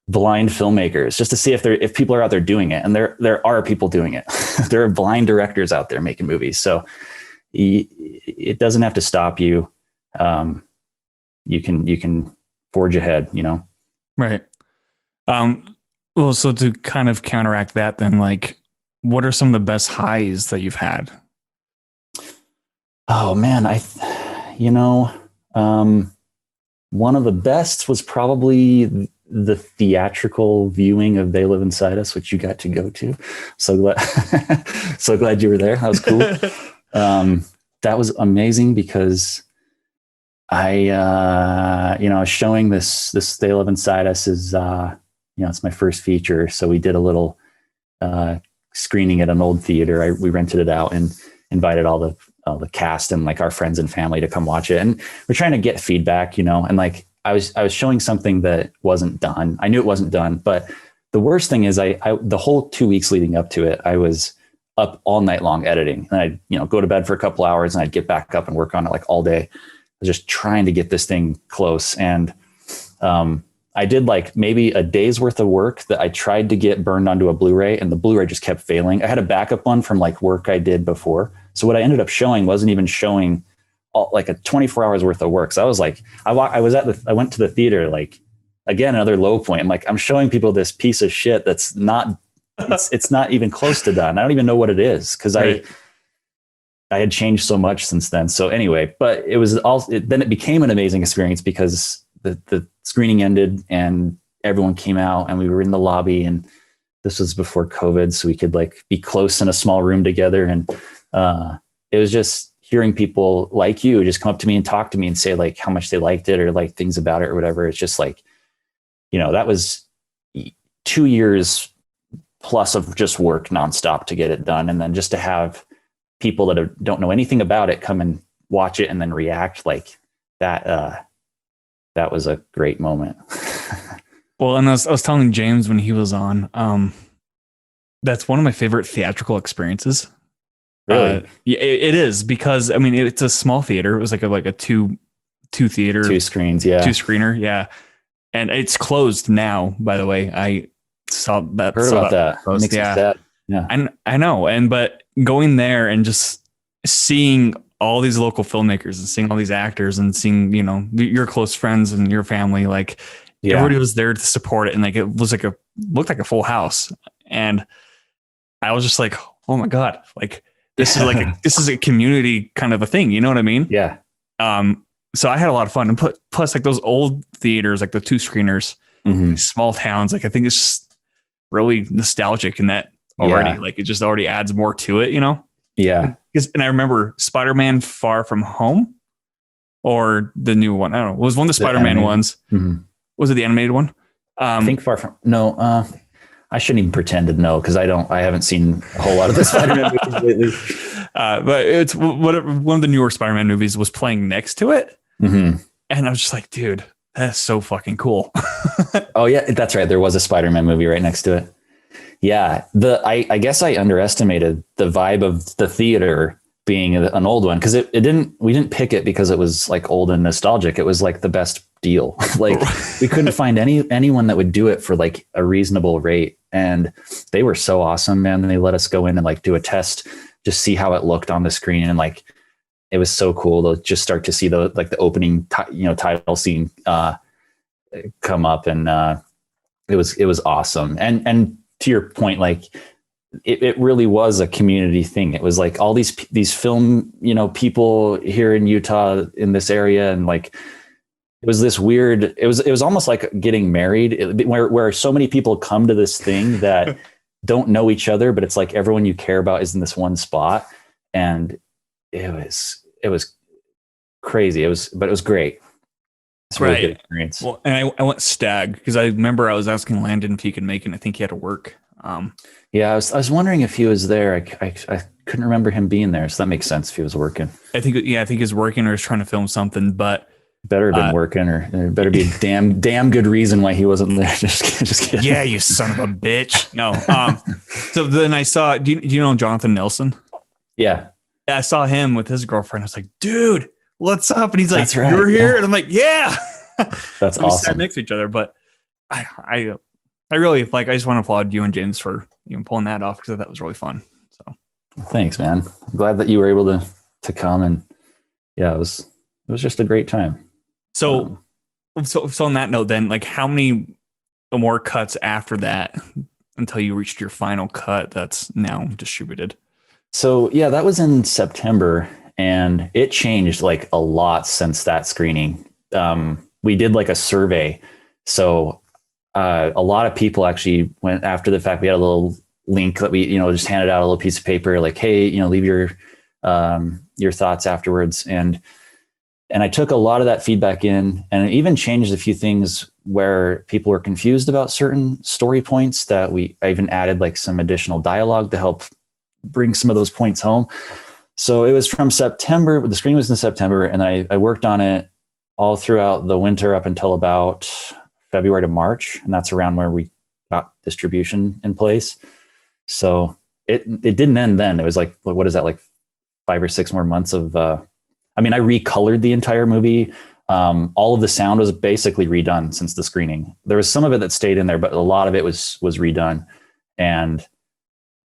blind filmmakers just to see if people are out there doing it. And there are people doing it. There are blind directors out there making movies. So it doesn't have to stop you. You can forge ahead, you know? Right. Well, so to kind of counteract that, then, like, what are some of the best highs that you've had? Oh man, one of the best was probably the theatrical viewing of They Live Inside Us, which you got to go to. So glad you were there. That was cool. That was amazing, because I was showing this They Live Inside Us is, it's my first feature. So we did a little screening at an old theater. We rented it out and invited all the cast and like our friends and family to come watch it. And we're trying to get feedback, you know, and like I was showing something that wasn't done. I knew it wasn't done, but the worst thing is the whole 2 weeks leading up to it, I was up all night long editing, and I'd, go to bed for a couple hours and I'd get back up and work on it like all day. Just trying to get this thing close. And I did like maybe a day's worth of work that I tried to get burned onto a Blu-ray, and the Blu-ray just kept failing. I had a backup one from like work I did before. So what I ended up showing wasn't even showing like a 24 hours worth of work. So I was like, I went to the theater, like, again, another low point. I'm showing people this piece of shit that's not, it's not even close to done. I don't even know what it is, because right. I had changed so much since then. So anyway, but it was then it became an amazing experience, because the screening ended and everyone came out and we were in the lobby, and this was before COVID. So we could like be close in a small room together. And it was just hearing people like you just come up to me and talk to me and say like how much they liked it or like things about it or whatever. It's just like, that was 2 years plus of just work nonstop to get it done. And then just to have people that don't know anything about it come and watch it and then react like that, that was a great moment. Well, and I was telling James when he was on, that's one of my favorite theatrical experiences. Really? Yeah, it is, because I mean, it's a small theater. It was like a two theater, 2 screens. Yeah. 2 screener. Yeah. And it's closed now, by the way. I saw that. Heard about that. Makes me sad. Yeah. I know. But going there and just seeing all these local filmmakers and seeing all these actors and seeing, your close friends and your family, like everybody was there to support it. And like, it was like looked like a full house. And I was just like, oh my God, like this is this is a community kind of a thing. You know what I mean? Yeah. So I had a lot of fun, and plus like those old theaters, like the 2 screeners, small towns, like I think it's just really nostalgic in that already. Yeah. Like it just already adds more to it, Yeah. And I remember Spider-Man Far From Home, or the new one. I don't know. It was one of the Spider-Man ones. Mm-hmm. Was it the animated one? I think no. I shouldn't even pretend to know, because I haven't seen a whole lot of the Spider-Man movies lately. But it's whatever. One of the newer Spider-Man movies was playing next to it. Mm-hmm. And I was just like, dude, that's so fucking cool. Oh yeah, that's right. There was a Spider-Man movie right next to it. Yeah. I guess I underestimated the vibe of the theater being an old one, because we didn't pick it because it was like old and nostalgic. It was like the best deal. Like we couldn't find anyone that would do it for like a reasonable rate. And they were so awesome, man. They let us go in and like do a test, just see how it looked on the screen. And like, it was so cool to just start to see the opening title scene come up, and it was awesome. And to your point, like it really was a community thing. It was like all these film, people here in Utah in this area. And like, it was this weird, it was almost like getting married, where so many people come to this thing that don't know each other, but it's like everyone you care about is in this one spot. And it was crazy. But it was great. It's a really good experience. Well, and I went stag because I remember I was asking Landon if he could make it. And I think he had to work. Yeah, I was wondering if he was there. I couldn't remember him being there, so that makes sense if he was working. I think he's working or he's trying to film something, but better have been working, or there better be a damn good reason why he wasn't there. Just kidding. Yeah, you son of a bitch. No. So then I saw. Do you know Jonathan Nelson? Yeah. I saw him with his girlfriend. I was like, dude, what's up? And he's like, That's right, you're here, and I'm like, yeah. That's we awesome. sat next to each other, but I really like. I just want to applaud you and James for pulling that off because that was really fun. So thanks, man. I'm glad that you were able to come, and yeah, it was just a great time. So on that note, then, like, how many more cuts after that until you reached your final cut that's now distributed? So yeah, that was in September, and it changed like a lot since that screening. We did like a survey, so. A lot of people actually went after the fact. We had a little link that we, just handed out a little piece of paper like, hey, leave your thoughts afterwards. And I took a lot of that feedback in, and it even changed a few things where people were confused about certain story points that I even added like some additional dialogue to help bring some of those points home. So it was from September. The screening was in September, and I worked on it all throughout the winter up until about February to March, and that's around where we got distribution in place. So it didn't end then. It was like, what is that, like 5 or 6 more months of I recolored the entire movie. All of the sound was basically redone since the screening. There was some of it that stayed in there, but a lot of it was redone. And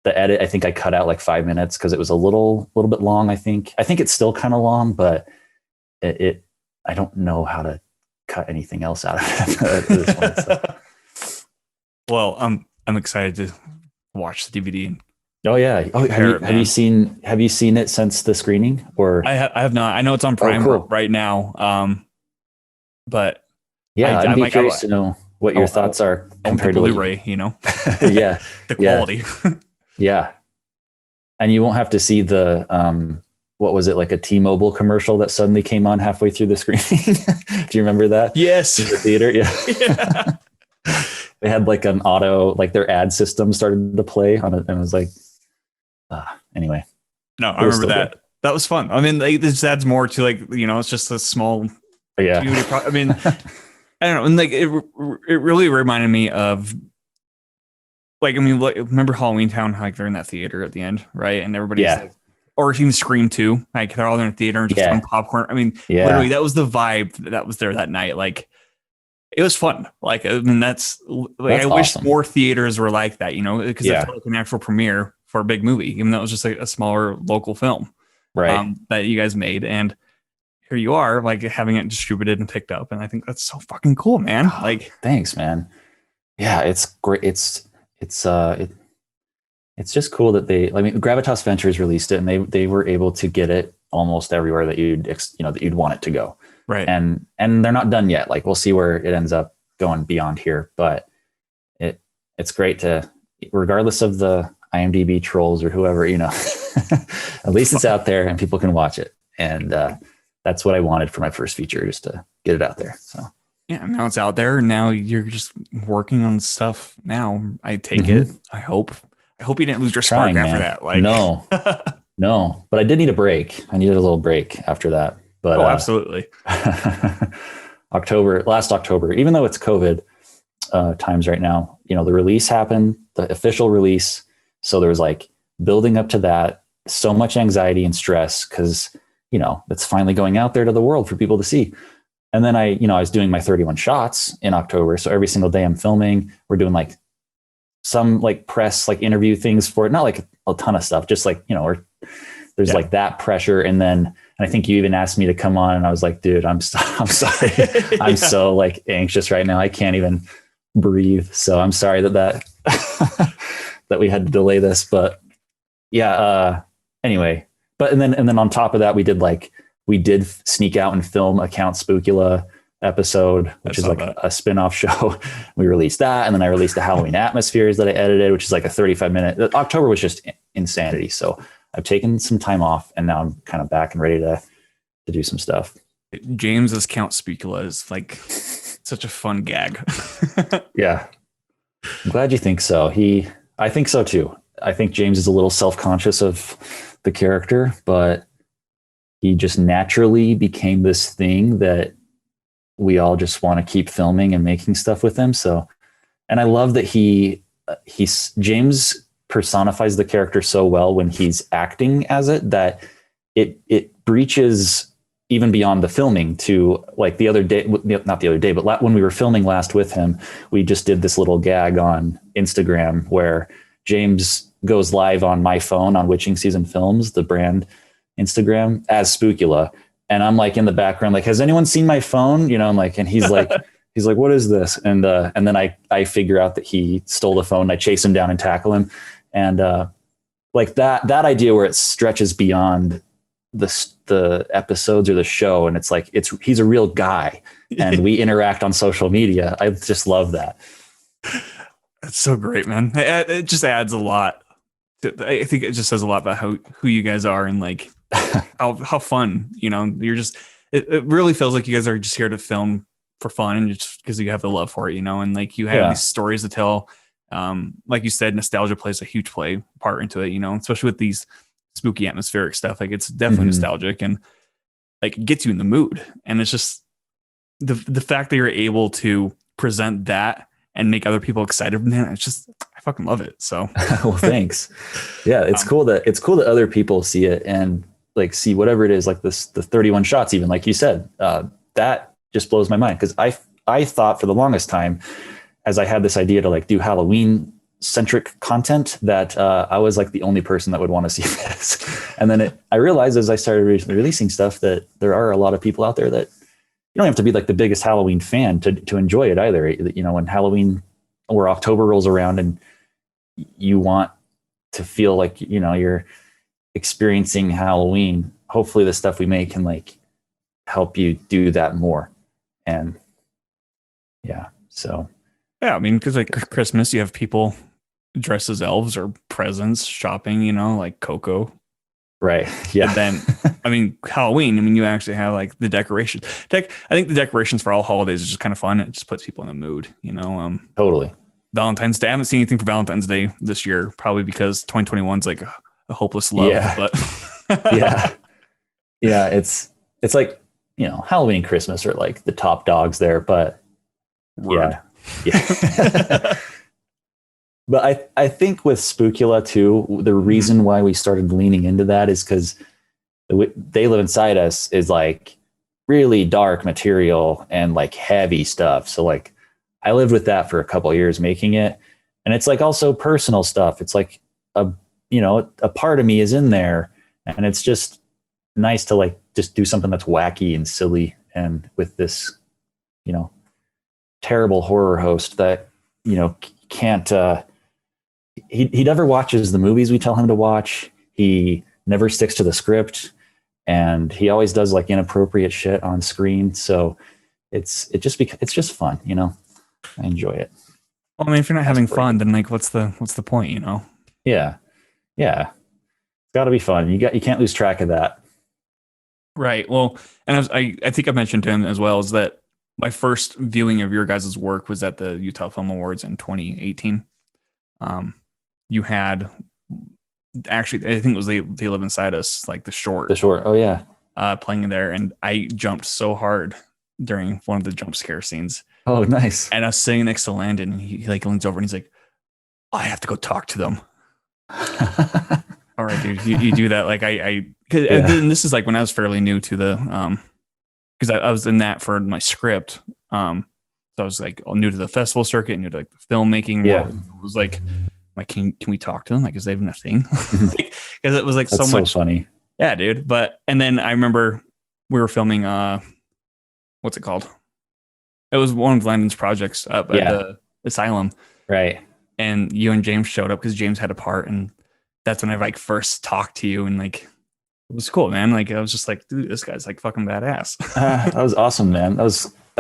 the edit, I think I cut out like 5 minutes because it was a little bit long. I think it's still kind of long, but I don't know how to cut anything else out of it. This one, so. Well, I'm excited to watch the DVD. Oh yeah. Oh, have you seen it since the screening? Or I have not. I know it's on Prime right now. But yeah, I'd be curious to know what your thoughts are compared to Blu-ray. Yeah, the quality. Yeah, and you won't have to see the what was it, like a T-Mobile commercial that suddenly came on halfway through the screening? Do you remember that? Yes. In the theater? Yeah. They had like an like their ad system started to play on it, and it was like, anyway. No, I remember that. Good. That was fun. I mean, like, this adds more to like, it's just a small. Yeah. I mean, I don't know. And like, it really reminded me of, like, remember Halloween Town, like they're in that theater at the end, right? And everybody's like, or even Scream 2, like they're all in a theater and just throwing popcorn. I mean, literally, that was the vibe that was there that night. Like, it was fun. Like, I mean, that's I wish more theaters were like that, because it felt like an actual premiere for a big movie, even though it was just like a smaller local film, right? That you guys made, and here you are, like having it distributed and picked up, and I think that's so fucking cool, man. Like, thanks, man. Yeah, it's great. It's just cool that Gravitas Ventures released it, and they were able to get it almost everywhere that you'd want it to go. Right. And they're not done yet. Like, we'll see where it ends up going beyond here, but it's great to, regardless of the IMDb trolls or whoever, at least it's out there and people can watch it. And that's what I wanted for my first feature, just to get it out there. So yeah, now it's out there. Now you're just working on stuff now. I take it. I hope you didn't lose your spark after that. Like, no, but I did need a break. I needed a little break after that. But absolutely. Last October, even though it's COVID times right now, the release happened, the official release. So there was like building up to that, so much anxiety and stress because, it's finally going out there to the world for people to see. And then I was doing my 31 shots in October. So every single day I'm filming. We're doing like some like press, like interview things for it. Not like a ton of stuff, just like, we're there's like that pressure. And I think you even asked me to come on, and I was like, dude, I'm sorry. I'm so like anxious right now. I can't even breathe. So I'm sorry that that we had to delay this, but yeah. Anyway, but and then on top of that, we did sneak out and film a Count Spookula episode, which is like a spin-off show. We released that, and then I released the Halloween Atmospheres that I edited, which is like a 35-minute. October was just insanity. So I've taken some time off, and now I'm kind of back and ready to do some stuff. James's Count Spookula is like such a fun gag. Yeah. I'm glad you think so. I think so too. I think James is a little self-conscious of the character, but he just naturally became this thing that we all just want to keep filming and making stuff with him. So, and I love that James personifies the character so well when he's acting as it, that it breaches even beyond the filming to like the other day, not the other day, but when we were filming last with him, we just did this little gag on Instagram where James goes live on my phone on Witching Season Films, the brand Instagram, as Spookula. And I'm like in the background, like, has anyone seen my phone? You know, I'm like, and he's like, what is this? And then I figure out that he stole the phone. And I chase him down and tackle him. And like that idea where it stretches beyond the episodes or the show. And it's like, he's a real guy and we interact on social media. I just love that. That's so great, man. It just adds a lot. I think it just says a lot about who you guys are and like how fun, you know, you're just, it really feels like you guys are just here to film for fun and just because you have the love for it, you know, and like you have these stories to tell. Like you said, nostalgia plays a huge part into it, you know, especially with these spooky atmospheric stuff. Like it's definitely nostalgic and like it gets you in the mood. And it's just the fact that you're able to present that and make other people excited, man, it's just, I fucking love it. So well, thanks. Yeah. It's cool that other people see it and like see whatever it is, like the 31 shots, even like you said, that just blows my mind. Cause I thought for the longest time, as I had this idea to like do Halloween centric content, that I was like the only person that would want to see this. And then I realized as I started releasing stuff that there are a lot of people out there that you don't have to be like the biggest Halloween fan to enjoy it either. You know, when Halloween or October rolls around and you want to feel like, you know, you're experiencing Halloween, hopefully the stuff we make can like help you do that more. And yeah, so. Yeah, I mean, because like Christmas, you have people dressed as elves or presents, shopping, you know, like Coco. Right. Yeah. But then, I mean, Halloween, I mean, you actually have like the decorations. I think the decorations for all holidays is just kind of fun. It just puts people in the mood, you know? Totally. Valentine's Day. I haven't seen anything for Valentine's Day this year, probably because 2021 is like a hopeless love. Yeah. But yeah. It's like, you know, Halloween and Christmas are like the top dogs there, but Word. Yeah. But I think with Spookula too, the reason why we started leaning into that is because They Live Inside Us is like really dark material and like heavy stuff. So like I lived with that for a couple of years making it. And it's like also personal stuff. It's like a part of me is in there, and it's just nice to like just do something that's wacky and silly. And with this, you know, terrible horror host that, you know, can't, he never watches the movies we tell him to watch. He never sticks to the script, and he always does like inappropriate shit on screen. So it's just fun, you know. I enjoy it. Well, I mean, if you're not having fun, then like, what's the point, you know? Yeah. It's got to be fun. You can't lose track of that. Right. Well, and I think I mentioned to him as well is that my first viewing of your guys' work was at the Utah Film Awards in 2018. You had actually, I think it was They Live Inside Us, like the short. Oh yeah. Playing in there, and I jumped so hard during one of the jump scare sscenes. Oh, nice. And I was sitting next to Landon, and he like leans over and he's like, I have to go talk to them. All right, dude, you do that. Like and this is like when I was fairly new to the, because I was in that for my script. So I was like new to the festival circuit, new to like the filmmaking. Yeah. It was like can we talk to them? Like, is they even a thing? Because it was like That's so much funny. Yeah, dude. And then I remember we were filming, what's it called? It was one of Landon's projects up at Yeah. the asylum. Right. And you and James showed up because James had a part. And that's when I like first talked to you. And like, it was cool, man. Like, I was just like, dude, this guy's like fucking badass. That was awesome, man. That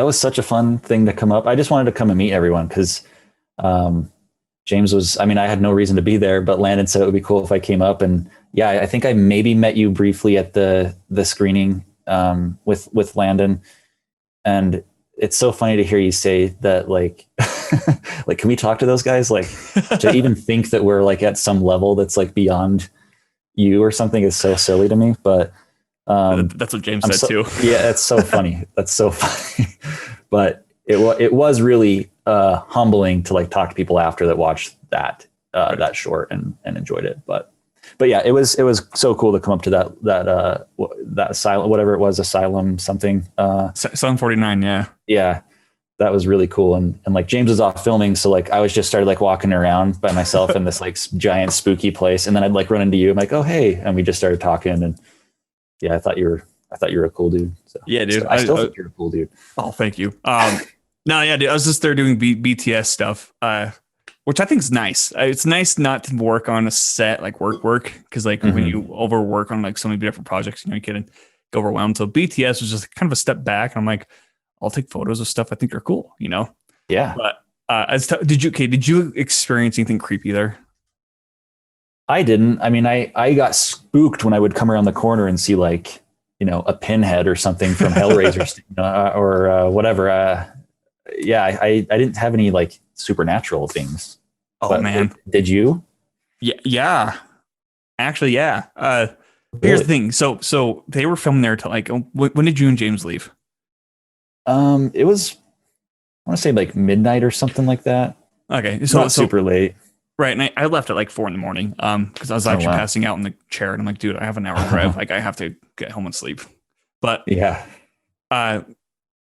was such a fun thing to come up. I just wanted to come and meet everyone because James was, I mean, I had no reason to be there, but Landon said it would be cool if I came up. And yeah, I think I maybe met you briefly at the screening with Landon. And it's so funny to hear you say that, like, like, can we talk to those guys? Like, to even think that we're like at some level that's like beyond you or something is so silly to me. But that's what James said too. Yeah, that's so funny. That's so funny. But it was really humbling to like talk to people after that watched that that short and enjoyed it. But yeah, it was so cool to come up to that asylum, whatever it was, asylum something. Asylum 49, yeah. Yeah, that was really cool. And like James was off filming, so like I was just started like walking around by myself in this like giant spooky place, and then I'd like run into you. I'm like, oh hey, and we just started talking. And yeah, I thought you were a cool dude. So yeah, dude, I still think you're a cool dude. Oh, thank you. No, yeah, dude, I was just there doing BTS stuff, which I think is nice. It's nice not to work on a set like work because like when you overwork on like so many different projects, you know, you get overwhelmed. So BTS was just kind of a step back, and I'm like, I'll take photos of stuff I think are cool, you know. Yeah. But did you experience anything creepy there? I didn't. I mean, I got spooked when I would come around the corner and see like, you know, a pinhead or something from Hellraiser or whatever. Yeah, I didn't have any like supernatural things. Oh but man, did you? Yeah. Actually, yeah. Here's the thing. So they were filming there till like when did you and James leave? It was, I want to say like midnight or something like that. Okay, so not super late. Right, and I left at like 4 a.m. Because I was actually passing out in the chair, and I'm like, dude, I have an hour drive. Like, I have to get home and sleep. But yeah, I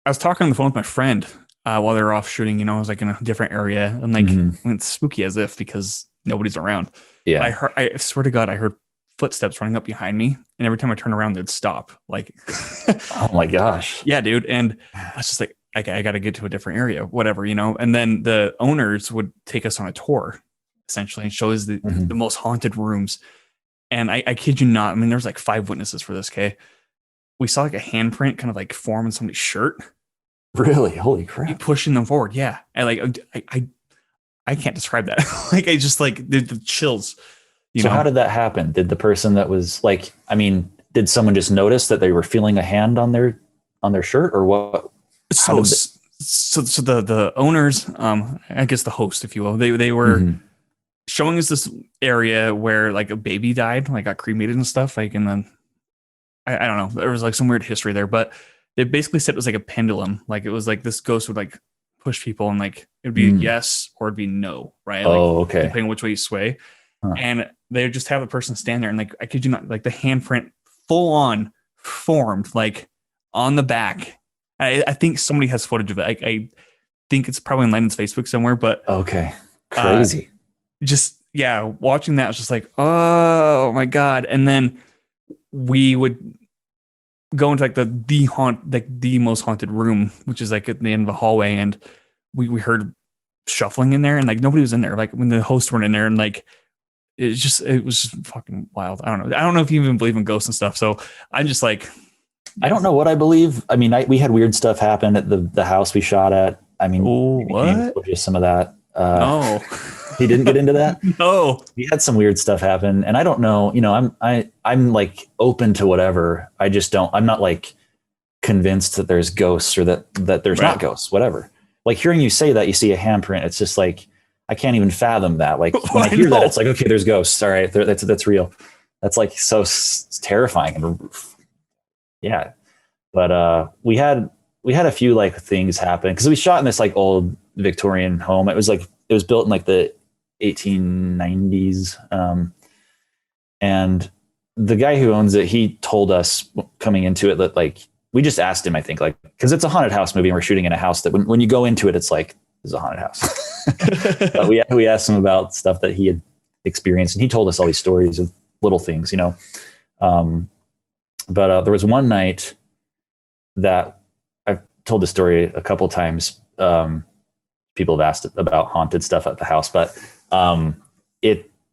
was talking on the phone with my friend while they were off shooting. You know, I was like in a different area, and like it's spooky as if because nobody's around. Yeah, I swear to God, I heard footsteps running up behind me, and every time I turn around, they'd stop. Like, oh my gosh, yeah, dude. And I was just like, okay, I got to get to a different area, whatever, you know. And then the owners would take us on a tour, essentially, and show us the most haunted rooms. And I kid you not, I mean, there's like 5 witnesses for this. Okay, we saw like a handprint kind of like form in somebody's shirt. Really? Holy crap! Pushing them forward, yeah. And like I can't describe that. Like I just like the chills. So how did that happen? Did the person that was like, I mean, did someone just notice that they were feeling a hand on their shirt, or what? So the owners, I guess the host, if you will, they were showing us this area where like a baby died, like got cremated and stuff. Like, and then I don't know, there was like some weird history there, but they basically said it was like a pendulum. Like it was like this ghost would like push people, and like it'd be yes or it'd be no, right? Like, okay. Depending on which way you sway. And they would just have the person stand there, and like I kid you not, like the handprint full on formed like on the back. I think somebody has footage of it. I think it's probably on Landon's Facebook somewhere, but okay, crazy. Just yeah, watching that was just like, oh my God. And then we would go into like the most haunted room, which is like at the end of the hallway, and we heard shuffling in there, and like nobody was in there. Like when the hosts weren't in there, and like it was just fucking wild. I don't know if you even believe in ghosts and stuff. So I'm just like, I don't know what I believe. I mean, we had weird stuff happen at the house we shot at. I mean, what? Just some of that. No, he didn't get into that. No, we had some weird stuff happen, and I don't know. You know, I'm like open to whatever. I just don't. I'm not like convinced that there's ghosts or that there's not ghosts. Whatever. Like hearing you say that you see a handprint, it's just like I can't even fathom that. Like when I hear that, it's like okay, there's ghosts. All right, that's real. That's like so terrifying and. Yeah, but we had a few like things happen because we shot in this like old Victorian home. It was built in like the 1890s, and the guy who owns it, he told us coming into it that like we just asked him, I think, like because it's a haunted house movie and we're shooting in a house that when you go into it, it's like this is a haunted house. But we asked him about stuff that he had experienced, and he told us all these stories of little things, you know. But there was one night that I've told the story a couple times. People have asked about haunted stuff at the house, but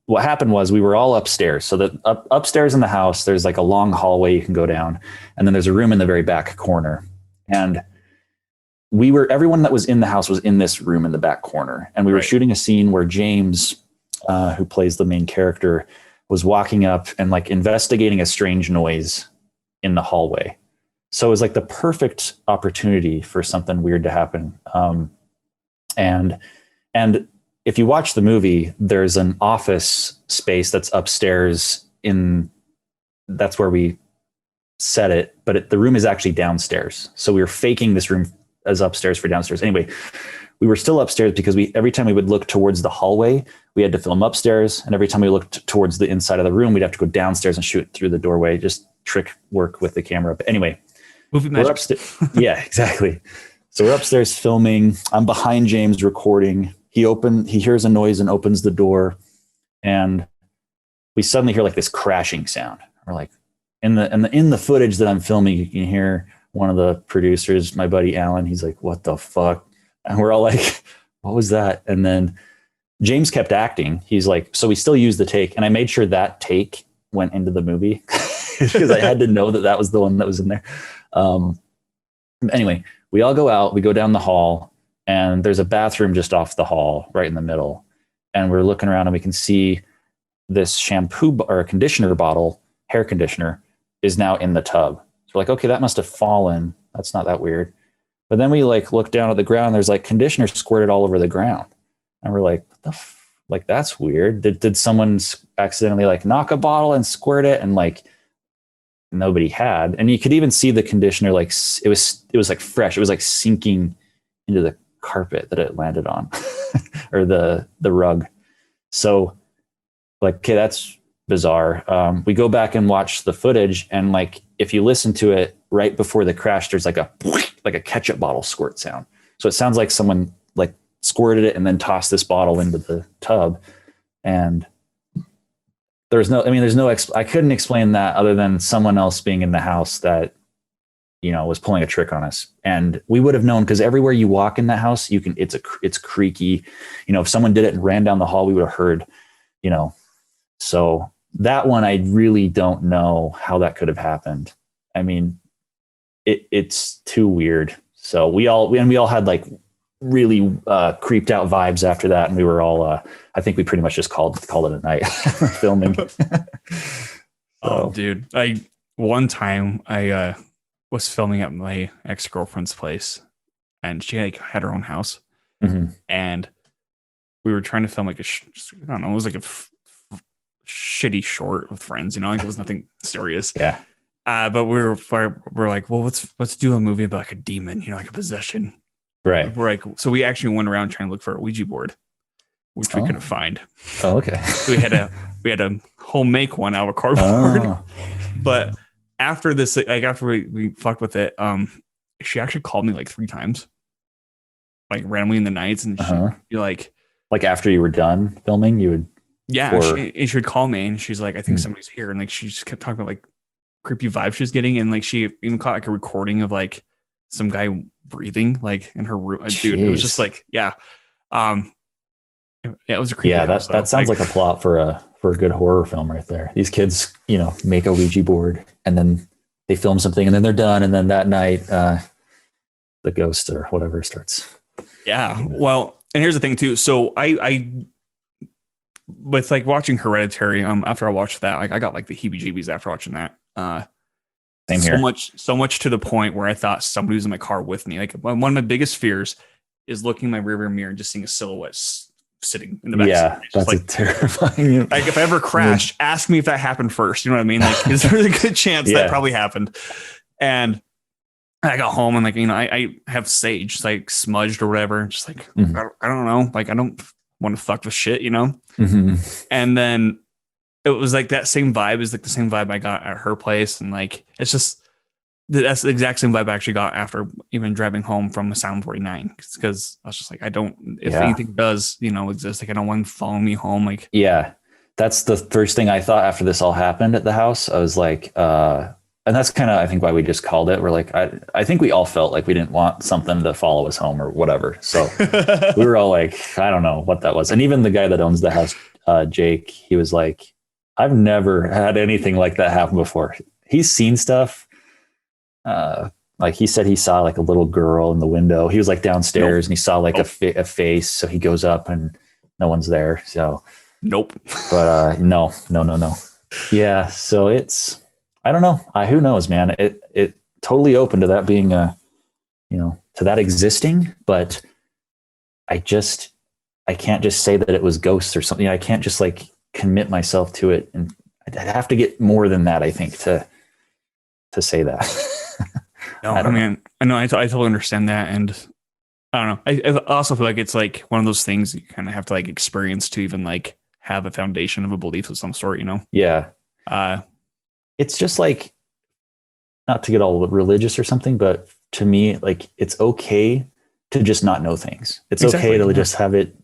what happened was we were all upstairs. So upstairs in the house, there's like a long hallway you can go down, and then there's a room in the very back corner. And everyone that was in the house was in this room in the back corner, and we were shooting a scene where James, who plays the main character, was walking up and like investigating a strange noise in the hallway. So it was like the perfect opportunity for something weird to happen. And if you watch the movie, there's an office space that's upstairs that's where we set it, but the room is actually downstairs. So we were faking this room as upstairs for downstairs. Anyway, we were still upstairs because every time we would look towards the hallway, we had to film upstairs. And every time we looked towards the inside of the room, we'd have to go downstairs and shoot through the doorway, just trick work with the camera. But anyway, movie magic. Yeah, exactly. So we're upstairs filming. I'm behind James recording. He hears a noise and opens the door, and we suddenly hear like this crashing sound. We're like, in the footage that I'm filming, you can hear one of the producers, my buddy Alan. He's like, "What the fuck?" And we're all like, "What was that?" And then James kept acting. He's like, so we still used the take, and I made sure that take went into the movie because I had to know that was the one that was in there. Anyway, we all go out. We go down the hall. And there's a bathroom just off the hall, right in the middle. And we're looking around and we can see this shampoo or conditioner bottle, hair conditioner, is now in the tub. So we're like, okay, that must have fallen. That's not that weird. But then we like look down at the ground. There's like conditioner squirted all over the ground. And we're like, like, that's weird. Did someone accidentally like knock a bottle and squirt it? And like nobody had. And you could even see the conditioner, like it was like fresh. It was like sinking into the carpet that it landed on or the rug. So like, okay, that's bizarre. We go back and watch the footage, and like if you listen to it right before the crash, there's like a ketchup bottle squirt sound. So it sounds like someone like squirted it and then tossed this bottle into the tub. And I couldn't explain that other than someone else being in the house that was pulling a trick on us. And we would have known, because everywhere you walk in that house, it's creaky. If someone did it and ran down the hall, we would have heard, so that one, I really don't know how that could have happened. I mean, it's too weird. So we all had like really creeped out vibes after that. And we were all, I think we pretty much just called it a night filming. Oh, dude. One time I was filming at my ex-girlfriend's place, and she had her own house. Mm-hmm. And we were trying to film like I don't know, it was like a shitty short with friends, like it was nothing serious. Yeah. But we're like, well, let's do a movie about like a demon, like a possession. Right. We're like, so we actually went around trying to look for a Ouija board, which we couldn't find. Oh, okay. So we had to home make one out of cardboard. Oh. But after this, like after we fucked with it, she actually called me like 3 times, like randomly in the nights, and she'd be like after you were done filming, you would. Yeah, she would call me, and she's like, I think somebody's here, and like she just kept talking about like creepy vibes she was getting, and like she even caught like a recording of like some guy breathing like in her room. Dude, it was just like, yeah, it was a creepy. Yeah, that sounds like a plot for a good horror film right there. These kids, make a Ouija board, and then they film something, and then they're done, and then that night, the ghost or whatever starts. Yeah, well, and here's the thing too. So I with like watching Hereditary, after I watched that, like I got like the heebie-jeebies after watching that. Same here. So much to the point where I thought somebody was in my car with me. Like one of my biggest fears is looking in my rearview mirror and just seeing a silhouette sitting in the back. Yeah, that's like terrifying. Like if I ever crash, ask me if that happened first. You know what I mean? Like, is there a good chance that probably happened? And I got home and like, I have sage like smudged or whatever. Just like, I don't know. Like, I don't want to fuck with shit, Mm-hmm. And then it was like that same vibe is like the same vibe I got at her place. And like, it's just, that's the exact same vibe I actually got after even driving home from Sound 49. Because I was just like, if anything does, exist, like I don't want them following me home. Like, yeah, that's the first thing I thought after this all happened at the house. I was like, and that's kind of, I think, why we just called it. We're like, I think we all felt like we didn't want something to follow us home or whatever. So we were all like, I don't know what that was. And even the guy that owns the house, Jake, he was like, I've never had anything like that happen before. He's seen stuff. Like he said, he saw like a little girl in the window. He was like downstairs and he saw like a face. So he goes up and no one's there. So Nope. But no. Yeah. So it's, I don't know. Who knows, man? It totally open to that being to that existing, but I can't just say that it was ghosts or something. I can't just like commit myself to it, and I'd have to get more than that, I think, to say that. No, I mean, I know, I totally understand that, and I don't know. I also feel like it's like one of those things you kind of have to like experience to even like have a foundation of a belief of some sort, Yeah. It's just like, not to get all religious or something, but to me, like, it's okay to just not know things. It's okay to just have it.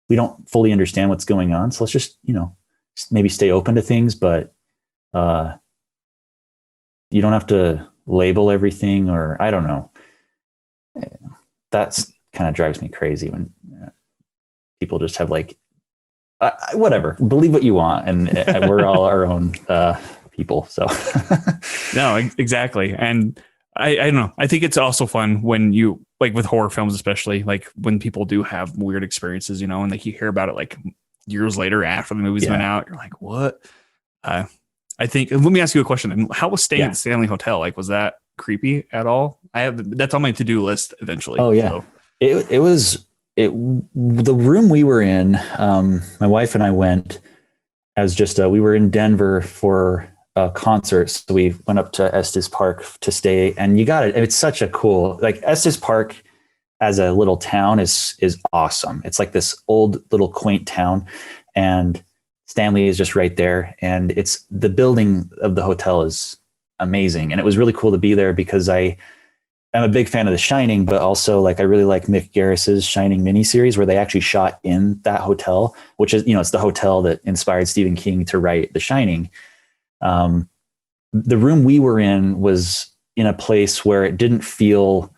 We don't fully understand what's going on. So let's just, maybe stay open to things, but you don't have to label everything, or I don't know. That's kind of drives me crazy when people just have like, whatever, believe what you want. And we're all our own people. So no, exactly. And I don't know. I think it's also fun when you like with horror films, especially like when people do have weird experiences, and like you hear about it like years later after the movie's been out. You're like, what? I think. Let me ask you a question. How was staying at the Stanley Hotel? Like, was that creepy at all? That's on my to-do list eventually. Oh yeah, so. It was the room we were in. My wife and I went as just we were in Denver for a concert, so we went up to Estes Park to stay. And you got it. It's such a cool, like, Estes Park as a little town is awesome. It's like this old little quaint town, and Stanley is just right there. And it's the building of the hotel is amazing, and it was really cool to be there because I'm a big fan of The Shining, but also like I really like Mick Garris's Shining miniseries, where they actually shot in that hotel, which is, it's the hotel that inspired Stephen King to write The Shining. The room we were in was in a place where it didn't feel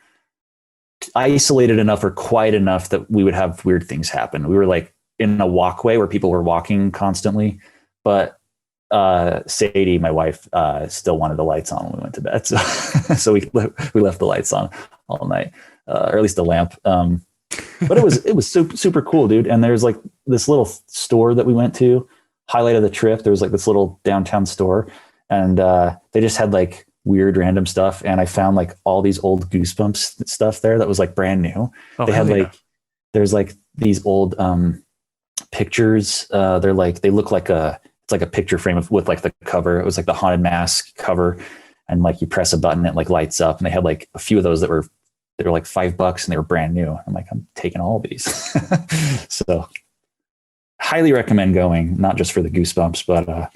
isolated enough or quiet enough that we would have weird things happen. We were like in a walkway where people were walking constantly, but Sadie, my wife, still wanted the lights on when we went to bed. So we left the lights on all night, or at least the lamp. But it was super, super cool, dude. And there's like this little store that we went to, highlight of the trip. There was like this little downtown store, and they just had like weird random stuff. And I found like all these old Goosebumps stuff there that was like brand new. They had there's like these old pictures. They look like it's like a picture frame with like the cover. It was like the Haunted Mask cover, and like you press a button, it like lights up. And they had like a few of those they were like $5 and they were brand new. I'm like, I'm taking all of these. So highly recommend going, not just for the Goosebumps, but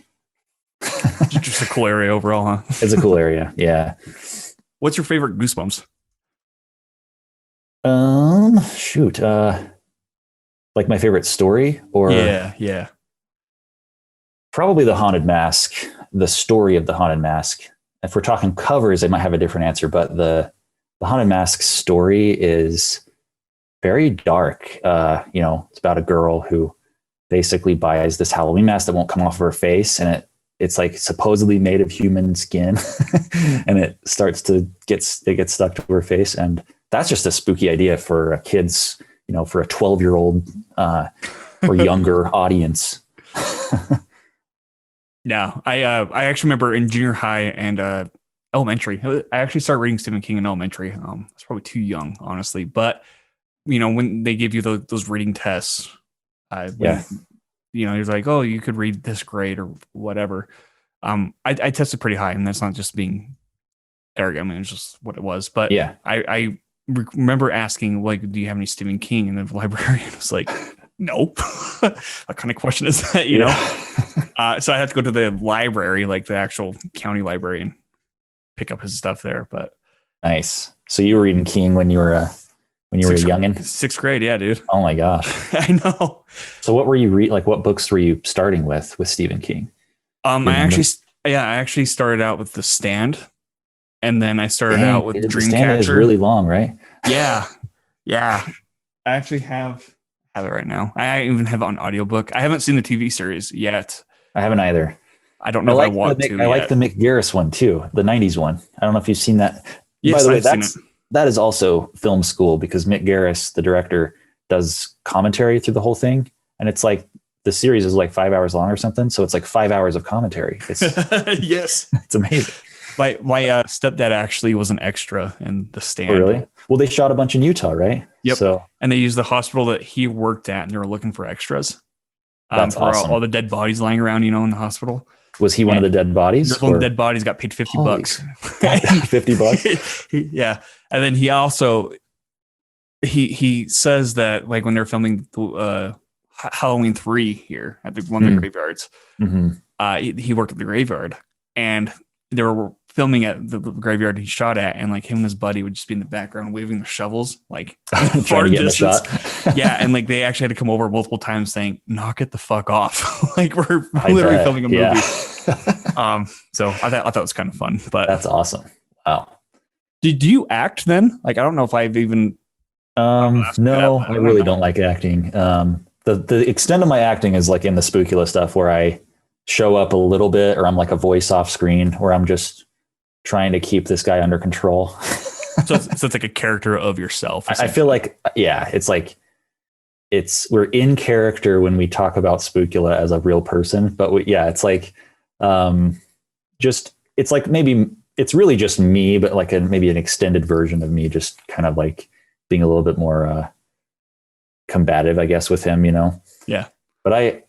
just a cool area overall, huh? It's a cool area. Yeah. What's your favorite Goosebumps? Shoot. Like my favorite story, or yeah. Probably the Haunted Mask, the story of the Haunted Mask. If we're talking covers, I might have a different answer, but the Haunted Mask story is very dark. It's about a girl who basically buys this Halloween mask that won't come off of her face, and it's like supposedly made of human skin, and it starts to get stuck to her face. And that's just a spooky idea for a kid's, for a 12-year-old or younger audience. Yeah, I actually remember in junior high and elementary, I actually started reading Stephen King in elementary. I was probably too young, honestly. But when they give you those reading tests, you're like, oh, you could read this grade or whatever. I tested pretty high, and that's not just being arrogant. I mean, it's just what it was. But yeah, I remember asking, like, do you have any Stephen King in the library? And it was like, nope. What kind of question is that? So I had to go to the library, like the actual county library, and pick up his stuff there. But nice. So you were reading King when you were when you were a youngin'? Sixth grade. Yeah, dude. Oh my gosh. I know. So what were you like what books were you starting with Stephen King? I actually started out with The Stand, and then I started out with The Stand is Dreamcatcher. really long, right? Yeah. Yeah. I actually have it right now. I even have it on audiobook. I haven't seen the TV series yet. I haven't either. I don't know if I want to. I like the Mick Garris one too, the 90s one. I don't know if you've seen that. Yes, by the way, I've seen it. that is also film school, because Mick Garris, the director, does commentary through the whole thing. And it's like the series is like 5 hours long or something. So it's like 5 hours of commentary. It's, yes. It's amazing. My stepdad actually was an extra in The Stand. Oh, really? Well, they shot a bunch in Utah, right? Yep. So, and they used the hospital that he worked at, and they were looking for extras. That's for awesome. all the dead bodies lying around, in the hospital. Was he one of the dead bodies? One of the dead bodies got paid $50. $50? Yeah. And then he also, he says that like when they're filming Halloween 3 here at one of the graveyards, he worked at the graveyard, and they were filming at the graveyard he shot at, and like him and his buddy would just be in the background waving their shovels, like trying to get in the shot. Yeah, and like they actually had to come over multiple times saying, "Knock it the fuck off!" Like we're literally filming a movie. Yeah. So I thought it was kind of fun, but that's awesome. Wow. Do you act then? Like I don't know if I've even. No, I really don't like acting. The extent of my acting is like in the Spookula stuff, where I show up a little bit, or I'm like a voice off screen, where I'm just trying to keep this guy under control. so it's like a character of yourself. I feel like, yeah, it's like we're in character when we talk about Spookula as a real person, but it's like it's like maybe it's really just me, but like maybe an extended version of me, just kind of like being a little bit more combative, I guess, with him, Yeah. But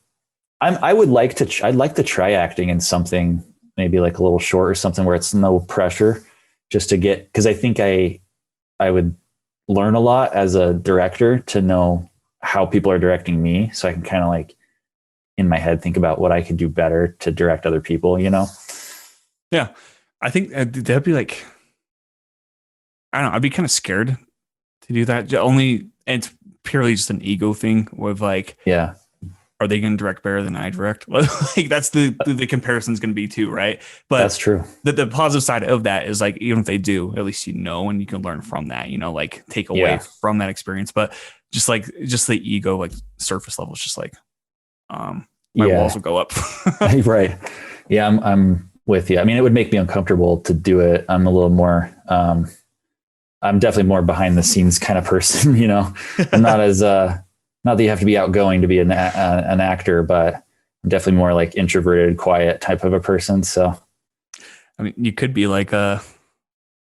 I'd like to try acting in something maybe like a little short or something where it's no pressure, just to get, because I think I would learn a lot as a director to know how people are directing me, so I can kind of like in my head think about what I could do better to direct other people, Yeah, I think that'd be like, I don't know, I'd be kind of scared to do that. And it's purely just an ego thing with like, yeah, are they going to direct better than I direct? Like that's the comparison is going to be too, right? But that's true. The positive side of that is like, even if they do, at least and you can learn from that, like take away from that experience. But just the ego, like surface level, is just like, my walls will go up. Right. Yeah, I'm with you. I mean, it would make me uncomfortable to do it. I'm a little more, I'm definitely more behind the scenes kind of person, I'm not as, not that you have to be outgoing to be an actor, but I'm definitely more like introverted, quiet type of a person. So, I mean, you could be like a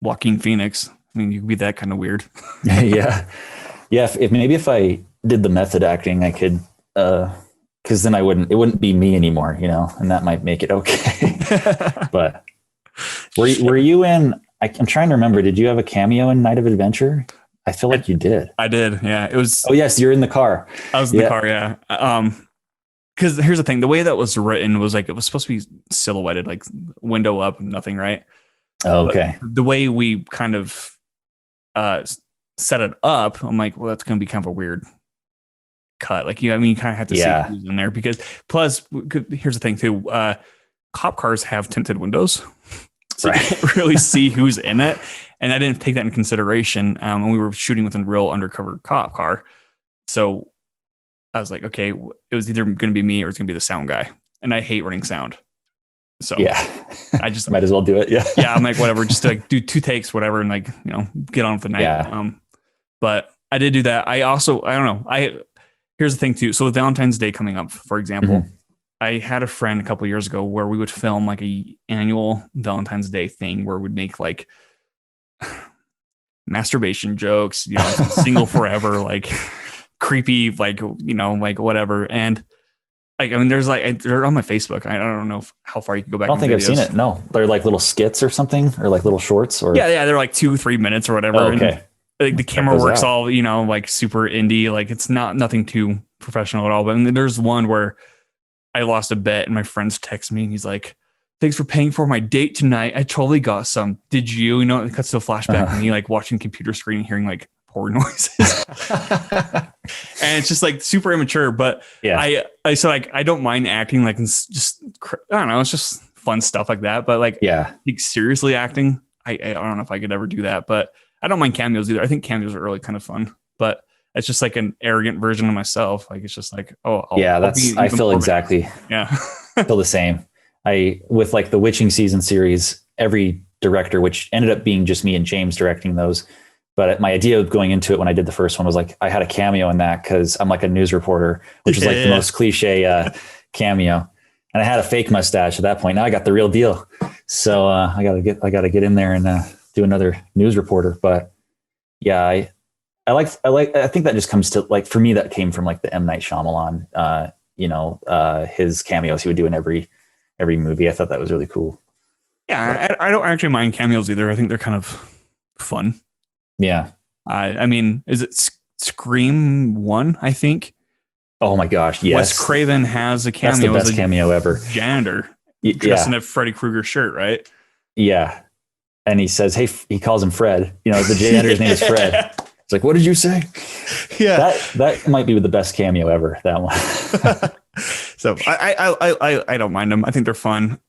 Joaquin Phoenix. I mean, you could be that kind of weird. Yeah. If I did the method acting, I could, because then it wouldn't be me anymore, and that might make it okay. But were you in? I'm trying to remember. Did you have a cameo in Night of Adventure? I feel like you did. I did. Yeah. It was. Oh yes, you're in the car. I was in the car. Yeah. Because here's the thing: the way that was written was like it was supposed to be silhouetted, like window up, nothing, right? Oh, okay. But the way we kind of set it up, I'm like, well, that's going to be kind of a weird cut. Like you kind of have to see who's in there, because plus, here's the thing too: cop cars have tinted windows. So you can't really see who's in it. And I didn't take that in consideration when we were shooting with a real undercover cop car. So I was like, okay, it was either going to be me or it's going to be the sound guy. And I hate running sound. So I just might as well do it. Yeah. Yeah. I'm like, whatever, just to like do 2 takes, whatever. And like, get on with the night. Yeah. But I did do that. I don't know. Here's the thing too. So with Valentine's Day coming up, for example, I had a friend a couple of years ago where we would film like a annual Valentine's Day thing where we'd make like masturbation jokes, single forever, like creepy, like, like whatever. And like, I mean, they're on my Facebook. I don't know how far you can go back. I don't think I've seen it. No, they're like little skits or something, or like little shorts or. Yeah. They're like 2-3 minutes or whatever. Oh, okay. And, like the camera works all, like super indie, like it's nothing too professional at all. But then there's one where I lost a bet and my friends text me and he's like, thanks for paying for my date tonight. I totally got some. Did you? It cuts to a flashback and me like watching the computer screen and hearing like poor noises. And it's just like super immature, but Yeah. I don't mind acting, like it's just, I don't know, it's just fun stuff like that. But like, Yeah. like seriously acting, I don't know if I could ever do that, but I don't mind cameos either. I think cameos are really kind of fun, but it's just like an arrogant version of myself. Like, it's just like, oh, I feel exactly. Yeah. I feel the same. With like the Witching season series, every director, which ended up being just me and James directing those. But my idea of going into it when I did the first one was like, I had a cameo in that because I'm like a news reporter, which is like the most cliche cameo. And I had a fake mustache at that point. Now I got the real deal. So I gotta get in there and do another news reporter. But yeah, I think that just comes to like, for me, that came from like the M. Night Shyamalan, his cameos he would do in every movie. I thought that was really cool. Yeah, I don't actually mind cameos either. I think they're kind of fun. Yeah. I mean, is it Scream 1, I think? Oh my gosh, yes. Wes Craven has a cameo. That's the best cameo ever. Janitor. Dressed in a Freddy Krueger shirt, right? Yeah. And he says, hey, he calls him Fred. The janitor's name is Fred. It's like, what did you say? Yeah. That might be the best cameo ever, that one. So I don't mind them. I think they're fun.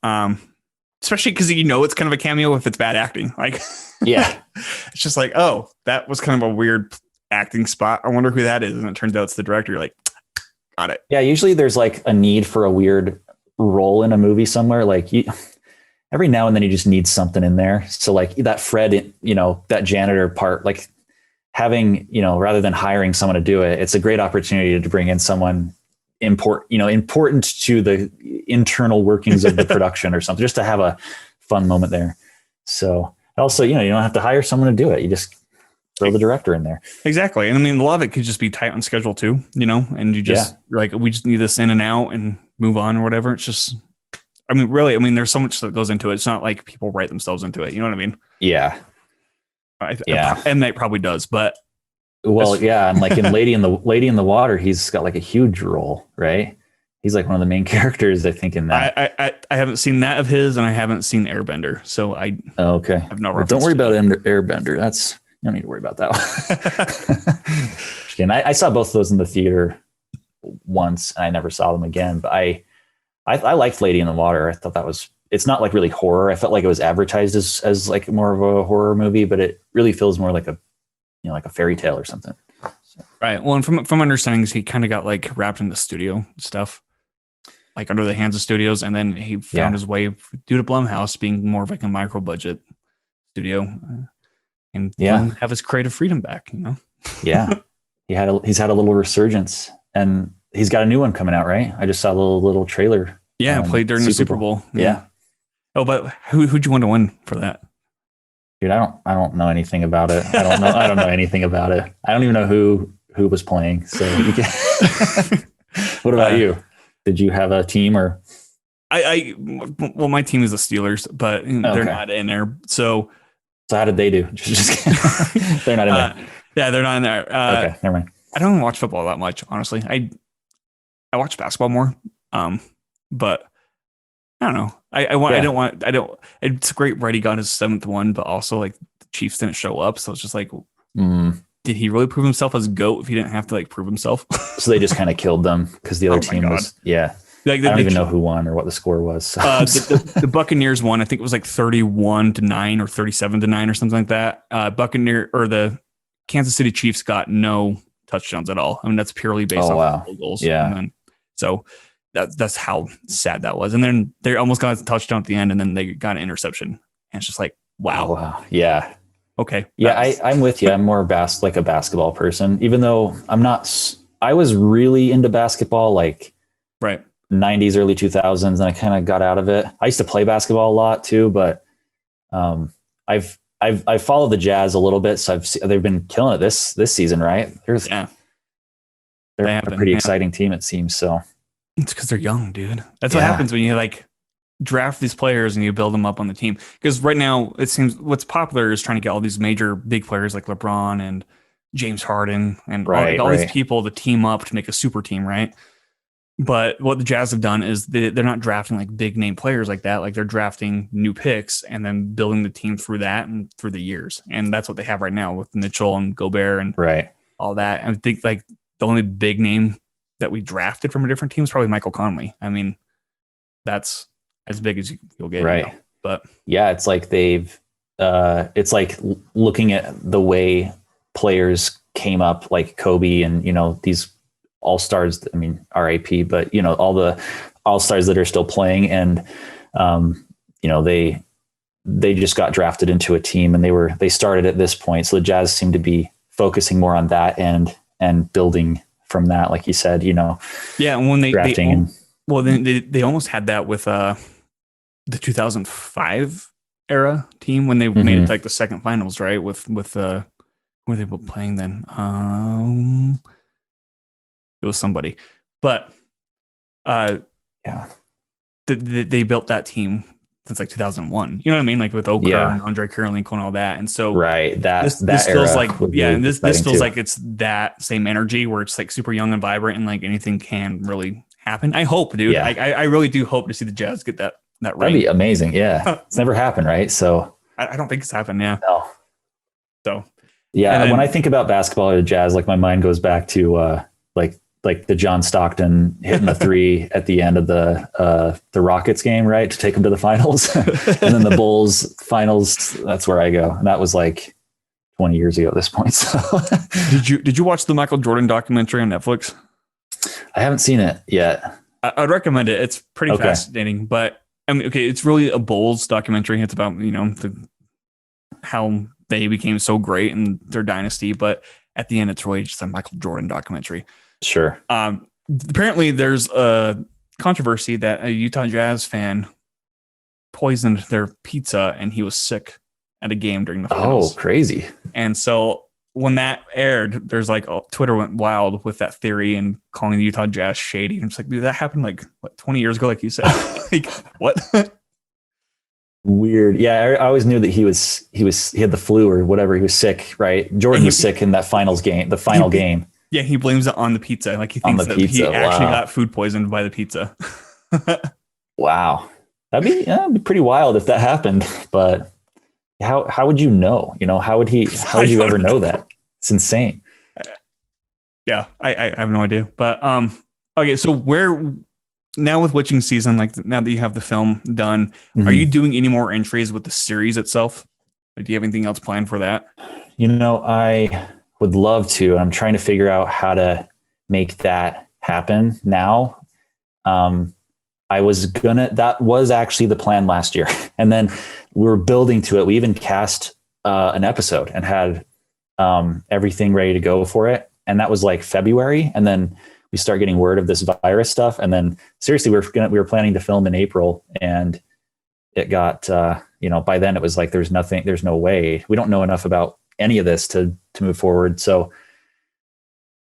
Especially because it's kind of a cameo if it's bad acting. Like, yeah, it's just like, oh, that was kind of a weird acting spot. I wonder who that is. And it turns out it's the director. You're like, got it. Yeah, usually there's like a need for a weird role in a movie somewhere. Like every now and then you just need something in there. So like that Fred, that janitor part, like having, rather than hiring someone to do it, it's a great opportunity to bring in someone important to the internal workings of the production or something, just to have a fun moment there. So also, you don't have to hire someone to do it. You just throw the director in there. Exactly. And I mean, a lot of it could just be tight on schedule too, and you just you're like, we just need this in and out and move on or whatever. It's just, I mean, really, there's so much that goes into it. It's not like people write themselves into it. You know what I mean? Yeah. M. Night probably does, but well, yeah, and like in Lady in the Water, he's got like a huge role, right? He's like one of the main characters, I think, in that. I haven't seen that of his, and I haven't seen Airbender, so I have no reference. Don't worry about Airbender. You don't need to worry about that one. I saw both of those in the theater once, and I never saw them again. But I liked Lady in the Water. I thought it's not like really horror. I felt like it was advertised as like more of a horror movie, but it really feels more like a fairy tale or something. So. Right. Well, and from understandings, he kind of got like wrapped into studio stuff, like under the hands of studios, and then he found his way due to Blumhouse being more of like a micro budget studio, and have his creative freedom back. Yeah, he's had a little resurgence, and he's got a new one coming out. Right? I just saw a little trailer. Yeah, played during the Super Bowl. Yeah. Oh, but who'd you want to win for that? Dude, I don't know anything about it. I don't know anything about it. I don't even know who was playing. So you can What about you? Did you have a team or? Well, my team is the Steelers, but they're not in there. So how did they do? Just they're not in there. Yeah, they're not in there. Okay, never mind. I don't watch football that much, honestly. I watch basketball more. But I don't know. I don't. It's great. Brady got his 7th one, but also like the Chiefs didn't show up, so it's just like, did he really prove himself as GOAT if he didn't have to like prove himself? So they just kind of killed them because the other team was Like I don't even know who won or what the score was. So. The Buccaneers won. I think it was like 31-9 or 37-9 or something like that. The Kansas City Chiefs got no touchdowns at all. I mean, that's purely based off of goals. Yeah. So that's how sad that was. And then they almost got a touchdown at the end, and then they got an interception. And it's just like, wow. Oh, wow. Yeah. Okay. Yeah, I'm with you. I'm more like a basketball person, even though I was really into basketball, like right. 90s, early 2000s, and I kind of got out of it. I used to play basketball a lot too, but I've followed the Jazz a little bit, so they've been killing it this season, right? They're a pretty exciting team, it seems. So it's because they're young, dude. That's what happens when you like draft these players and you build them up on the team. Because right now it seems what's popular is trying to get all these major big players like LeBron and James Harden and all these people to team up to make a super team, right? But what the Jazz have done is they're not drafting like big name players like that. Like they're drafting new picks and then building the team through that and through the years. And that's what they have right now with Mitchell and Gobert and Right. all that. I think like the only big name that we drafted from a different team is probably Michael Conley. I mean, that's as big as you'll get. Right. You know? But yeah, it's like it's like looking at the way players came up, like Kobe and, these all-stars, I mean, RIP, but, all the all-stars that are still playing. And, they just got drafted into a team and they started at this point. So the Jazz seem to be focusing more on that and building from that, like you said, yeah. And when drafting they almost had that with the 2005 era team when they made it to like the second finals, right? With who were they playing then? It was somebody, but they built that team since like 2001. You know what I mean? Like with Oker and Andre Kirilenko and all that. And so this feels like and this feels like it's that same energy where it's like super young and vibrant and like anything can really happen. I hope, dude. Yeah. I really do hope to see the Jazz get that ring. That'd be amazing. Yeah, it's never happened, right? So I don't think it's happened. Yeah. No. So yeah, when I think about basketball or the Jazz, like my mind goes back to like the John Stockton hitting the three at the end of the Rockets game, right, to take them to the finals, and then the Bulls finals. That's where I go, and that was like 20 years ago at this point. So did you watch the Michael Jordan documentary on Netflix? I haven't seen it yet. I'd recommend it. It's pretty fascinating, but I mean, it's really a Bulls documentary. It's about how they became so great in their dynasty, but at the end, it's really just a Michael Jordan documentary. Sure. Apparently, there's a controversy that a Utah Jazz fan poisoned their pizza, and he was sick at a game during the finals. Oh, crazy! And so when that aired, there's like Twitter went wild with that theory and calling the Utah Jazz shady. And it's like, dude, that happened like 20 years ago, like you said. Like, what? Weird. Yeah, I always knew that he had the flu or whatever. He was sick, right? Jordan was sick in that final game. Yeah, he blames it on the pizza. Like he thinks that he actually got food poisoned by the pizza. Wow. That'd be pretty wild if that happened. But how would you know? How would you ever know that? It's insane. Yeah, I have no idea. But okay, so where now with witching season, like now that you have the film done, are you doing any more entries with the series itself? Like, do you have anything else planned for that? I would love to. I'm trying to figure out how to make that happen now. That was actually the plan last year. And then we were building to it. We even cast an episode and had everything ready to go for it. And that was like February. And then we start getting word of this virus stuff. And then seriously, we were planning to film in April, and it got, by then it was like, there's no way. We don't know enough about any of this to move forward. So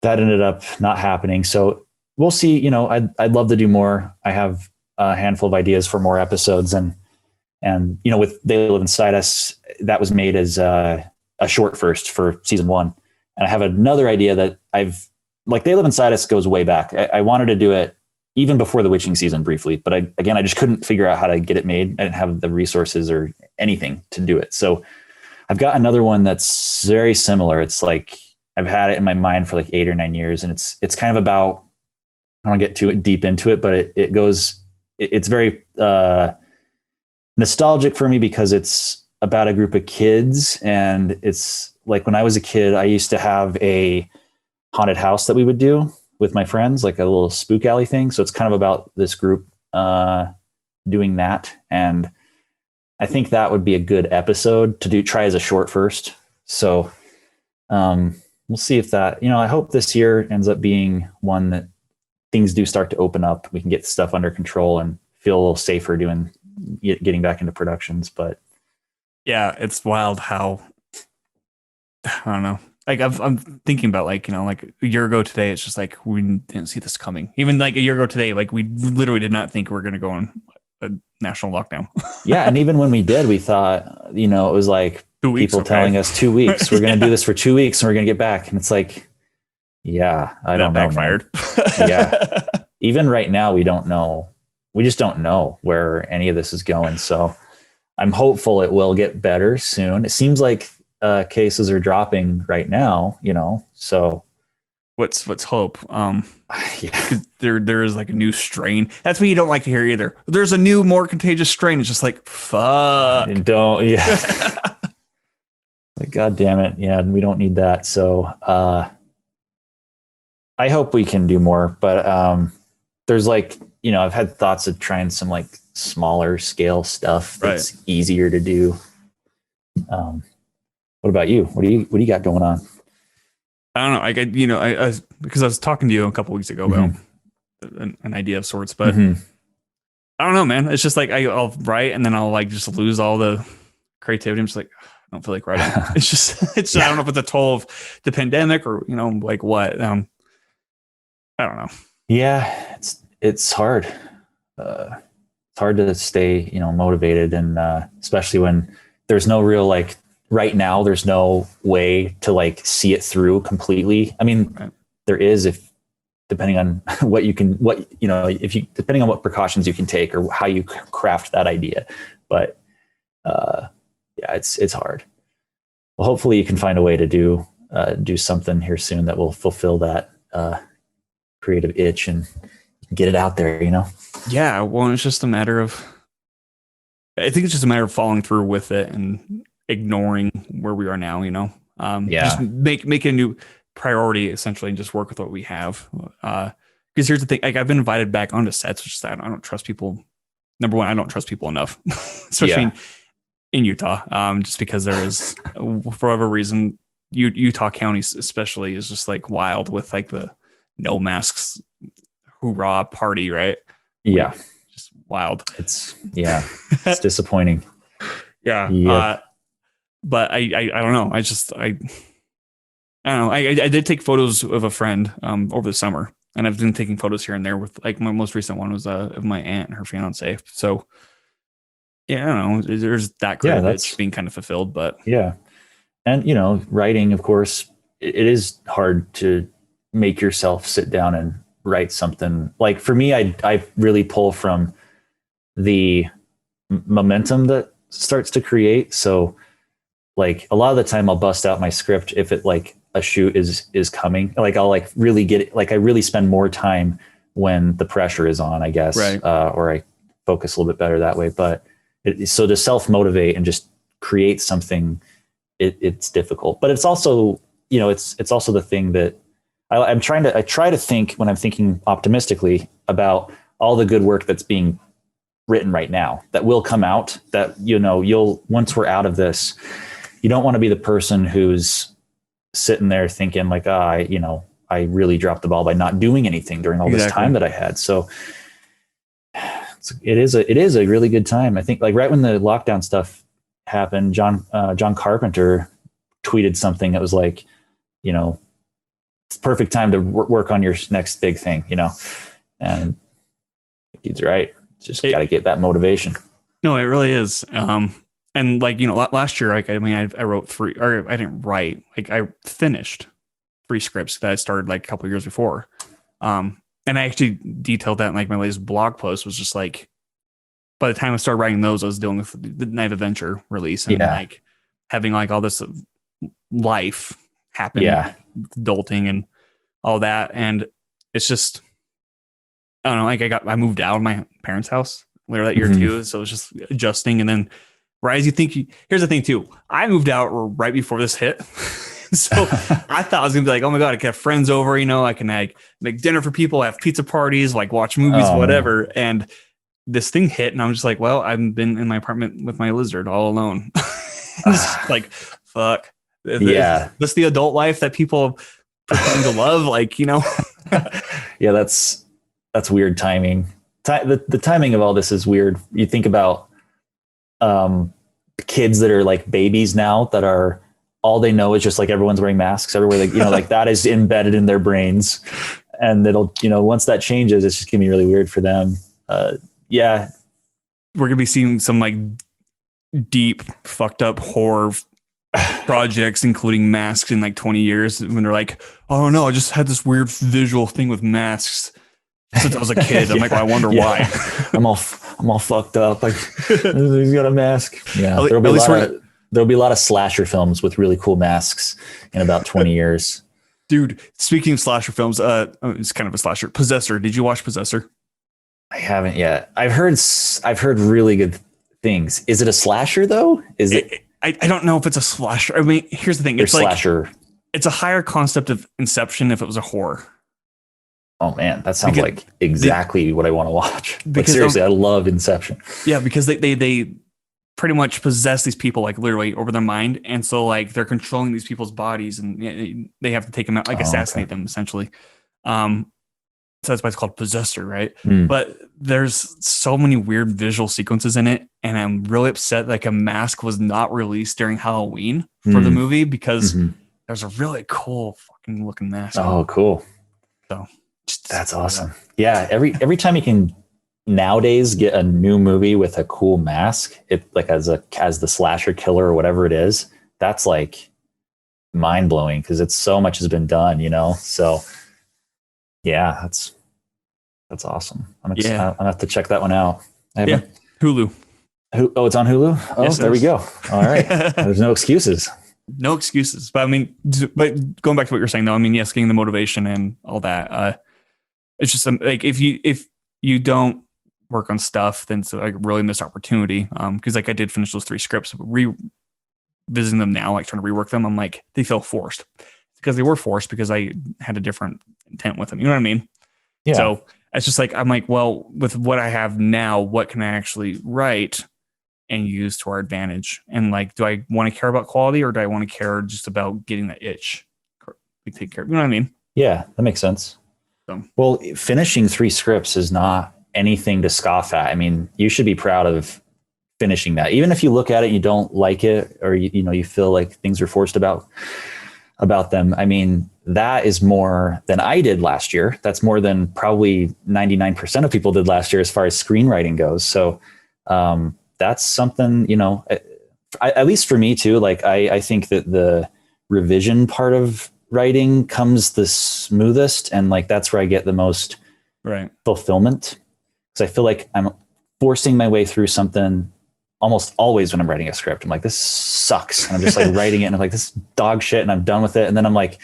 that ended up not happening. So we'll see. I'd love to do more. I have a handful of ideas for more episodes, and with They Live Inside Us, that was made as a short first for season 1. And I have another idea that They Live Inside Us goes way back. I wanted to do it even before the witching season briefly, but I just couldn't figure out how to get it made. I didn't have the resources or anything to do it. So I've got another one that's very similar. It's like I've had it in my mind for like 8 or 9 years, and it's kind of about, I don't want to get too deep into it, but it's very nostalgic for me because it's about a group of kids. And it's like when I was a kid, I used to have a haunted house that we would do with my friends, like a little spook alley thing. So it's kind of about this group doing that. And I think that would be a good episode to try as a short first. So we'll see if that, I hope this year ends up being one that things do start to open up. We can get stuff under control and feel a little safer getting back into productions. But yeah, it's wild how, I don't know. Like I'm thinking about like a year ago today, it's just like we didn't see this coming. Even like a year ago today, like we literally did not think we were going to go on a national lockdown. Yeah, and even when we did, we thought it was like 2 weeks, people telling us 2 weeks. We're going to do this for 2 weeks, and we're going to get back. And it's like, yeah, I don't know. Backfired. Yeah, even right now, we don't know. We just don't know where any of this is going. So I'm hopeful it will get better soon. It seems like cases are dropping right now, so Let's hope. yeah. There is like a new strain. That's what you don't like to hear either. There's a new, more contagious strain. It's just like, fuck. Don't, yeah. Like, God damn it. Yeah, we don't need that. So I hope we can do more, but there's like, I've had thoughts of trying some like smaller scale stuff that's easier to do. What about you? What do you got going on? I don't know. I because I was talking to you a couple weeks ago about an idea of sorts, but I don't know, man. It's just like I'll write and then I'll like just lose all the creativity. I'm just like, I don't feel like writing. It's I don't know if it's a toll of the pandemic or like what. I don't know. Yeah, it's hard. It's hard to stay motivated, and especially when there's no real like right now. There's no way to like see it through completely. I mean, there is if depending on depending on what precautions you can take or how you craft that idea. But yeah, it's hard. Well, hopefully you can find a way to do something here soon that will fulfill that creative itch and get it out there, Yeah, well, it's just a matter of, I think it's just a matter of following through with it and ignoring where we are now, just make a new priority essentially and just work with what we have. Because here's the thing, like I've been invited back onto sets, which is that I don't trust people. Number one, I don't trust people enough, especially in Utah, just because there is, for whatever reason, Utah County especially is just like wild with like the no masks hoorah party, right? Yeah, like, just wild. It's disappointing. Yeah. But I don't know. I don't know. I did take photos of a friend over the summer, and I've been taking photos here and there with like my most recent one was of my aunt and her fiance. So yeah, I don't know. There's that creative itch being kind of fulfilled, but yeah. And writing, of course, it is hard to make yourself sit down and write something. Like for me, I really pull from the momentum that starts to create. So like a lot of the time I'll bust out my script if it like a shoot is coming. Like I'll like really get it. Like I really spend more time when the pressure is on, I guess, right. Or I focus a little bit better that way. But so to self-motivate and just create something, it's difficult, but it's also, it's also the thing that I try to think when I'm thinking optimistically about all the good work that's being written right now that will come out, that, you'll, once we're out of this, you don't want to be the person who's sitting there thinking like, I really dropped the ball by not doing anything during all this time that I had. So it is a really good time. I think like right when the lockdown stuff happened, John Carpenter tweeted something that was like, it's perfect time to work on your next big thing, and he's right. Just got to get that motivation. No, it really is. And like, last year, like, I mean, I wrote 3, or I didn't write, like I finished 3 scripts that I started like a couple of years before. And I actually detailed that in like my latest blog post was just like, by the time I started writing those, I was dealing with the Night of Adventure release and like having like all this life happen, adulting and all that. And it's just, I don't know, like I moved out of my parents' house later that year too. So it's just adjusting. And then here's the thing too, I moved out right before this hit. So I thought I was gonna be like, oh my God, I can have friends over, I can like make dinner for people, have pizza parties, like watch movies, whatever. And this thing hit and I'm just like, well, I've been in my apartment with my lizard all alone. Like, fuck. That's the adult life that people pretend to love. Like, Yeah, that's weird timing. The timing of all this is weird. You think about kids that are like babies now that are, all they know is just like everyone's wearing masks everywhere. Like, like that is embedded in their brains. And it'll, once that changes, it's just gonna be really weird for them. Yeah. We're going to be seeing some like deep fucked up horror projects, including masks in like 20 years when they're like, oh no, I just had this weird visual thing with masks. since I was a kid. I'm like, well, I wonder why. I'm all fucked up. Like he's got a mask. Yeah, there'll be a lot of slasher films with really cool masks in about 20 years. Dude, speaking of slasher films, it's kind of a slasher. Possessor. Did you watch Possessor? I haven't yet. I've heard really good things. Is it a slasher though? Is it? I don't know if it's a slasher. I mean, here's the thing. It's slasher. Like it's a higher concept of Inception if it was a horror. Oh man, that sounds like exactly what I want to watch. Like seriously, I love Inception. Yeah, because they pretty much possess these people like literally over their mind, and so like they're controlling these people's bodies, and they have to take them out, like assassinate them essentially. So that's why it's called Possessor, right? But there's so many weird visual sequences in it, and I'm really upset like a mask was not released during Halloween for the movie because there's a really cool fucking looking mask. Oh, cool. So that's awesome. Yeah, every time you can nowadays get a new movie with a cool mask, it like as the slasher killer or whatever it is, that's like mind blowing because it's so much has been done, you know. So yeah, that's awesome. I'm gonna have to check that one out. Hulu. Oh, it's on Hulu. Oh, yes, there we go. All right, there's no excuses. No excuses. But I mean, going back to what you're saying though, I mean, yes, getting the motivation and all that. It's just like if you don't work on stuff, then it's like a really missed opportunity. Because like I did finish those 3 scripts, revisiting them now, like trying to rework them, I'm like they feel forced because they were forced because I had a different intent with them. You know what I mean? Yeah. So it's just like I'm like, well, with what I have now, what can I actually write and use to our advantage? And like, do I want to care about quality or do I want to care just about getting that itch? Take care. You know what I mean? Yeah, that makes sense. So. Well, finishing 3 scripts is not anything to scoff at. I mean, you should be proud of finishing that. Even if you look at it and you don't like it, or you feel like things are forced about them. I mean, that is more than I did last year. That's more than probably 99% of people did last year as far as screenwriting goes. So that's something, at least for me too. Like I think that the revision part of writing comes the smoothest, and like that's where I get the most fulfillment, because I feel like I'm forcing my way through something almost always when I'm writing a script. I'm like, this sucks, and I'm just like writing it and I'm like, this dog shit, and I'm done with it. And then I'm like,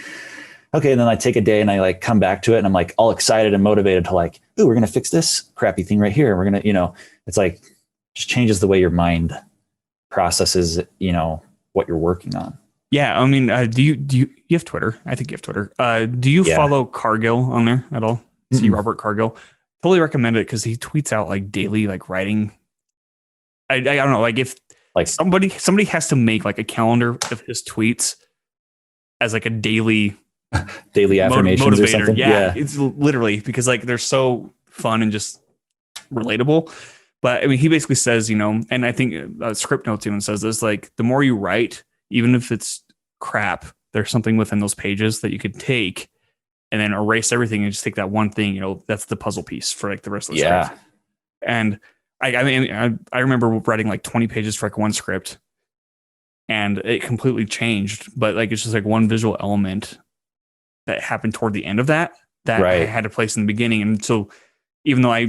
okay, and then I take a day and I like come back to it and I'm like all excited and motivated to like, ooh, we're gonna fix this crappy thing right here, we're gonna, it's like just changes the way your mind processes what you're working on. Yeah, I mean, do you have Twitter? I think you have Twitter. Do you follow Cargill on there at all? See Robert Cargill? Totally recommend it because he tweets out like daily, like writing. I don't know, like if like somebody has to make like a calendar of his tweets as like a daily affirmations or something. Yeah, it's literally because like they're so fun and just relatable. But I mean, he basically says, and I think Script Notes even says this, like the more you write, even if it's crap, there's something within those pages that you could take and then erase everything and just take that one thing, that's the puzzle piece for like the rest of the script. And I mean, I remember writing like 20 pages for like one script and it completely changed, but like, it's just like one visual element that happened toward the end of that I had to place in the beginning. And so even though I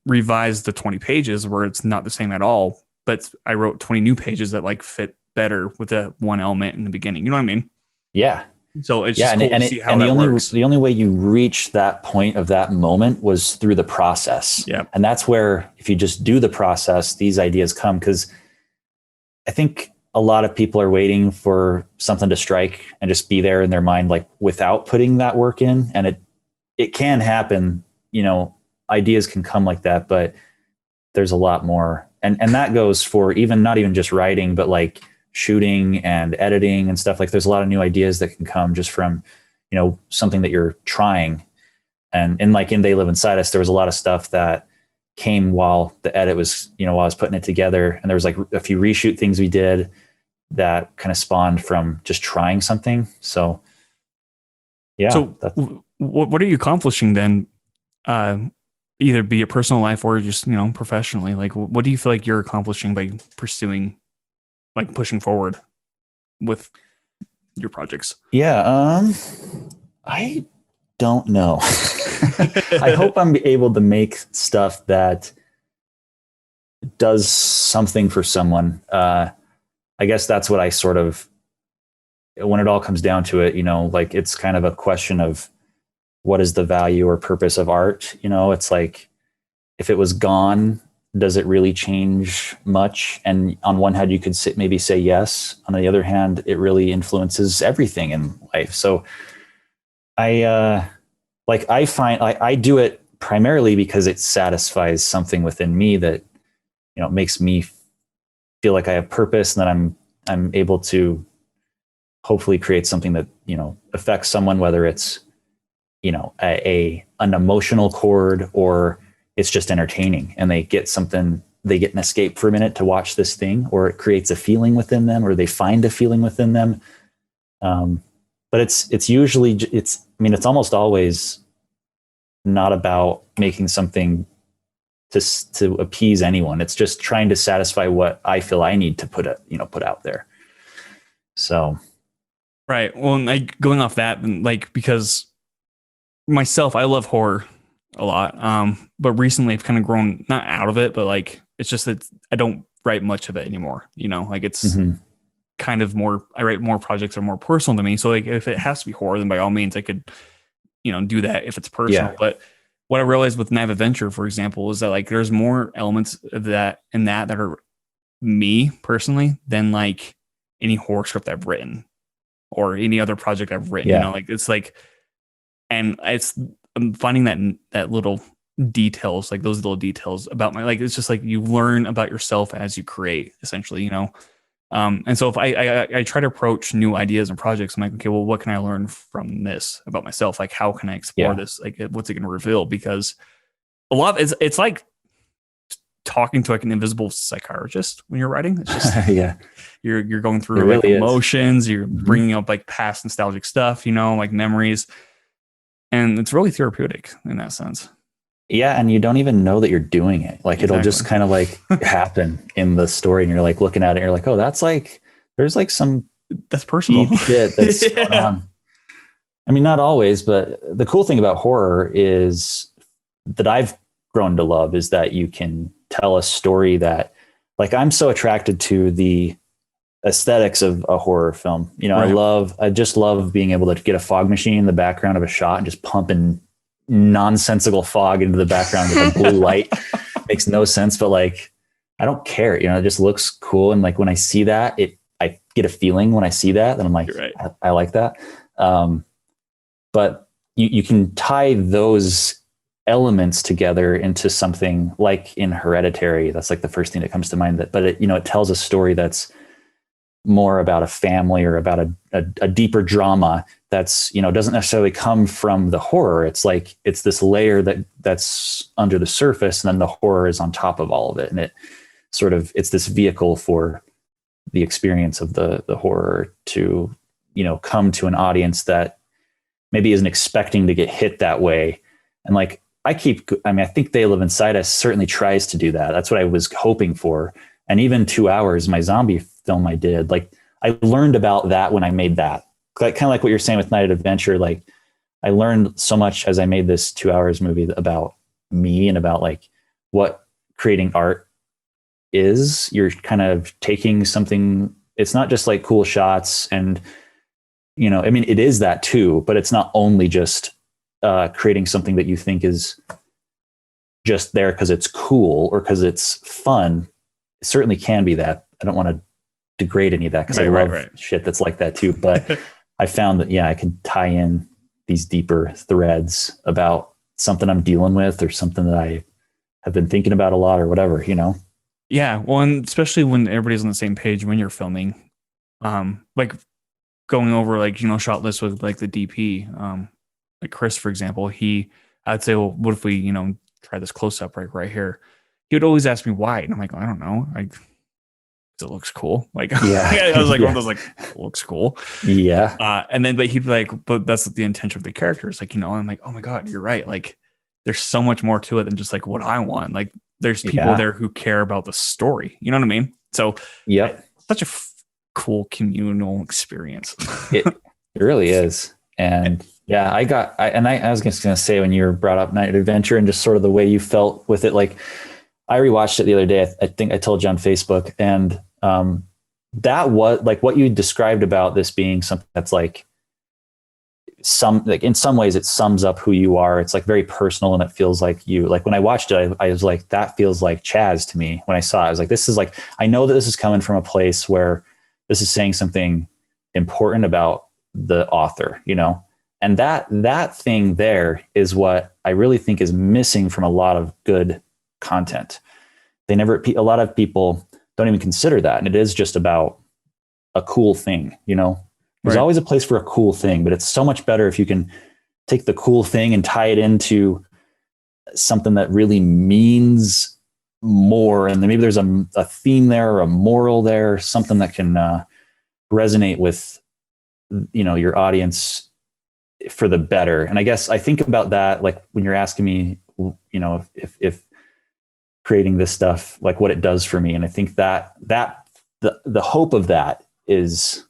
revised the 20 pages where it's not the same at all, but I wrote 20 new pages that like fit better with that one element in the beginning. You know what I mean? Yeah. So it's just cool to see how that works. The only way you reach that point of that moment was through the process. Yeah. And that's where, if you just do the process, these ideas come. Because I think a lot of people are waiting for something to strike and just be there in their mind, like without putting that work in. And it can happen, ideas can come like that, but there's a lot more. And that goes for not even just writing, but like shooting and editing and stuff. Like there's a lot of new ideas that can come just from, something that you're trying. And in They Live Inside Us, there was a lot of stuff that came while the edit was, while I was putting it together. And there was like a few reshoot things we did that kind of spawned from just trying something. So yeah. So what are you accomplishing then? Either be a personal life or just, professionally, like what do you feel like you're accomplishing by pursuing, like pushing forward with your projects? Yeah. I don't know. I hope I'm able to make stuff that does something for someone. I guess that's what I sort of, when it all comes down to it, like it's kind of a question of what is the value or purpose of art? It's like, if it was gone, does it really change much? And on one hand, you could maybe say yes. On the other hand, it really influences everything in life. So I find I do it primarily because it satisfies something within me that, makes me feel like I have purpose, and that I'm able to hopefully create something that, affects someone, whether it's, an emotional chord, or it's just entertaining and they get an escape for a minute to watch this thing, or it creates a feeling within them, or they find a feeling within them. But it's usually, it's almost always not about making something to appease anyone. It's just trying to satisfy what I feel I need to put out there. So. Right. Well, like going off that, because myself, I love horror a lot. But recently I've kind of grown not out of it, but like it's just that I don't write much of it anymore. Like it's kind of more, I write more projects that are more personal to me. So like if it has to be horror, then by all means I could, do that if it's personal. Yeah. But what I realized with Night of Adventure, for example, is that like there's more elements of that that are me personally than like any horror script I've written or any other project I've written. Yeah. Like it's like, and I'm finding that little details, like those little details about like, it's just like you learn about yourself as you create, essentially, and so if I try to approach new ideas and projects, I'm like, okay, well, what can I learn from this about myself? Like, how can I explore this? Like, what's it going to reveal? Because a lot of it's like talking to like an invisible psychologist when you're writing. It's just you're going through like emotions, you're bringing up like past nostalgic stuff, like memories, and it's really therapeutic in that sense. Yeah, and you don't even know that you're doing it. Like it'll just kind of like happen in the story, and you're like looking at it, and you're like, oh, that's like there's like some that's personal shit that's going on. Not always, but the cool thing about horror is that I've grown to love is that you can tell a story that, like, I'm so attracted to the aesthetics of a horror film. Right. I just love being able to get a fog machine in the background of a shot and just pumping nonsensical fog into the background with a blue light. Makes no sense, but like, I don't care. It just looks cool. And like, when I see that, I get a feeling when I see that, and I'm like, right. I like that. But you can tie those elements together into something like in Hereditary. That's like the first thing that comes to mind, but it tells a story that's more about a family or about a deeper drama that's, doesn't necessarily come from the horror. It's like, it's this layer that's under the surface, and then the horror is on top of all of it. And it's this vehicle for the experience of the horror to, come to an audience that maybe isn't expecting to get hit that way. And like, I think They Live Inside Us certainly tries to do that. That's what I was hoping for. And even 2 hours, my zombie film I did, like, I learned about that when I made that. Like, kind of like what you're saying with Night of Adventure. Like, I learned so much as I made this 2 hours movie about me and about like what creating art is. You're kind of taking something, it's not just like cool shots and, it is that too, but it's not only just creating something that you think is just there because it's cool or because it's fun. It certainly can be that. I don't want to degrade any of that because I love shit that's like that too. But I found that, I can tie in these deeper threads about something I'm dealing with or something that I have been thinking about a lot or whatever, Yeah. Well, and especially when everybody's on the same page when you're filming, like going over like, shot list with like the DP, like Chris, for example, I'd say, well, what if we, try this close up right here? He would always ask me why. And I'm like, I don't know. Like, it looks cool. Like, I was like, one of those, like, it looks cool. Yeah. And then, but he'd be like, but that's the intention of the characters. Like, I'm like, oh my God, you're right. Like, there's so much more to it than just like what I want. Like, there's people there who care about the story. You know what I mean? So, yep. Such a cool communal experience. It really is. And yeah, I was just going to say, when you were brought up Night Adventure and just sort of the way you felt with it, like I rewatched it the other day. I think I told you on Facebook, and that was like what you described about this being something that's like in some ways it sums up who you are. It's like very personal, and it feels like you. Like when I watched it, I was like, that feels like Chaz to me. When I saw it, I was like, this is like, I know that this is coming from a place where this is saying something important about the author, you know. And that thing there is what I really think is missing from a lot of good content. A lot of people don't even consider that. And it is just about a cool thing, you know. There's always a place for a cool thing, but it's so much better if you can take the cool thing and tie it into something that really means more. And then maybe there's a theme there, or a moral there, something that can resonate with, you know, your audience for the better. And I guess I think about that, like when you're asking me, you know, if creating this stuff, like what it does for me. And I think that the hope of that is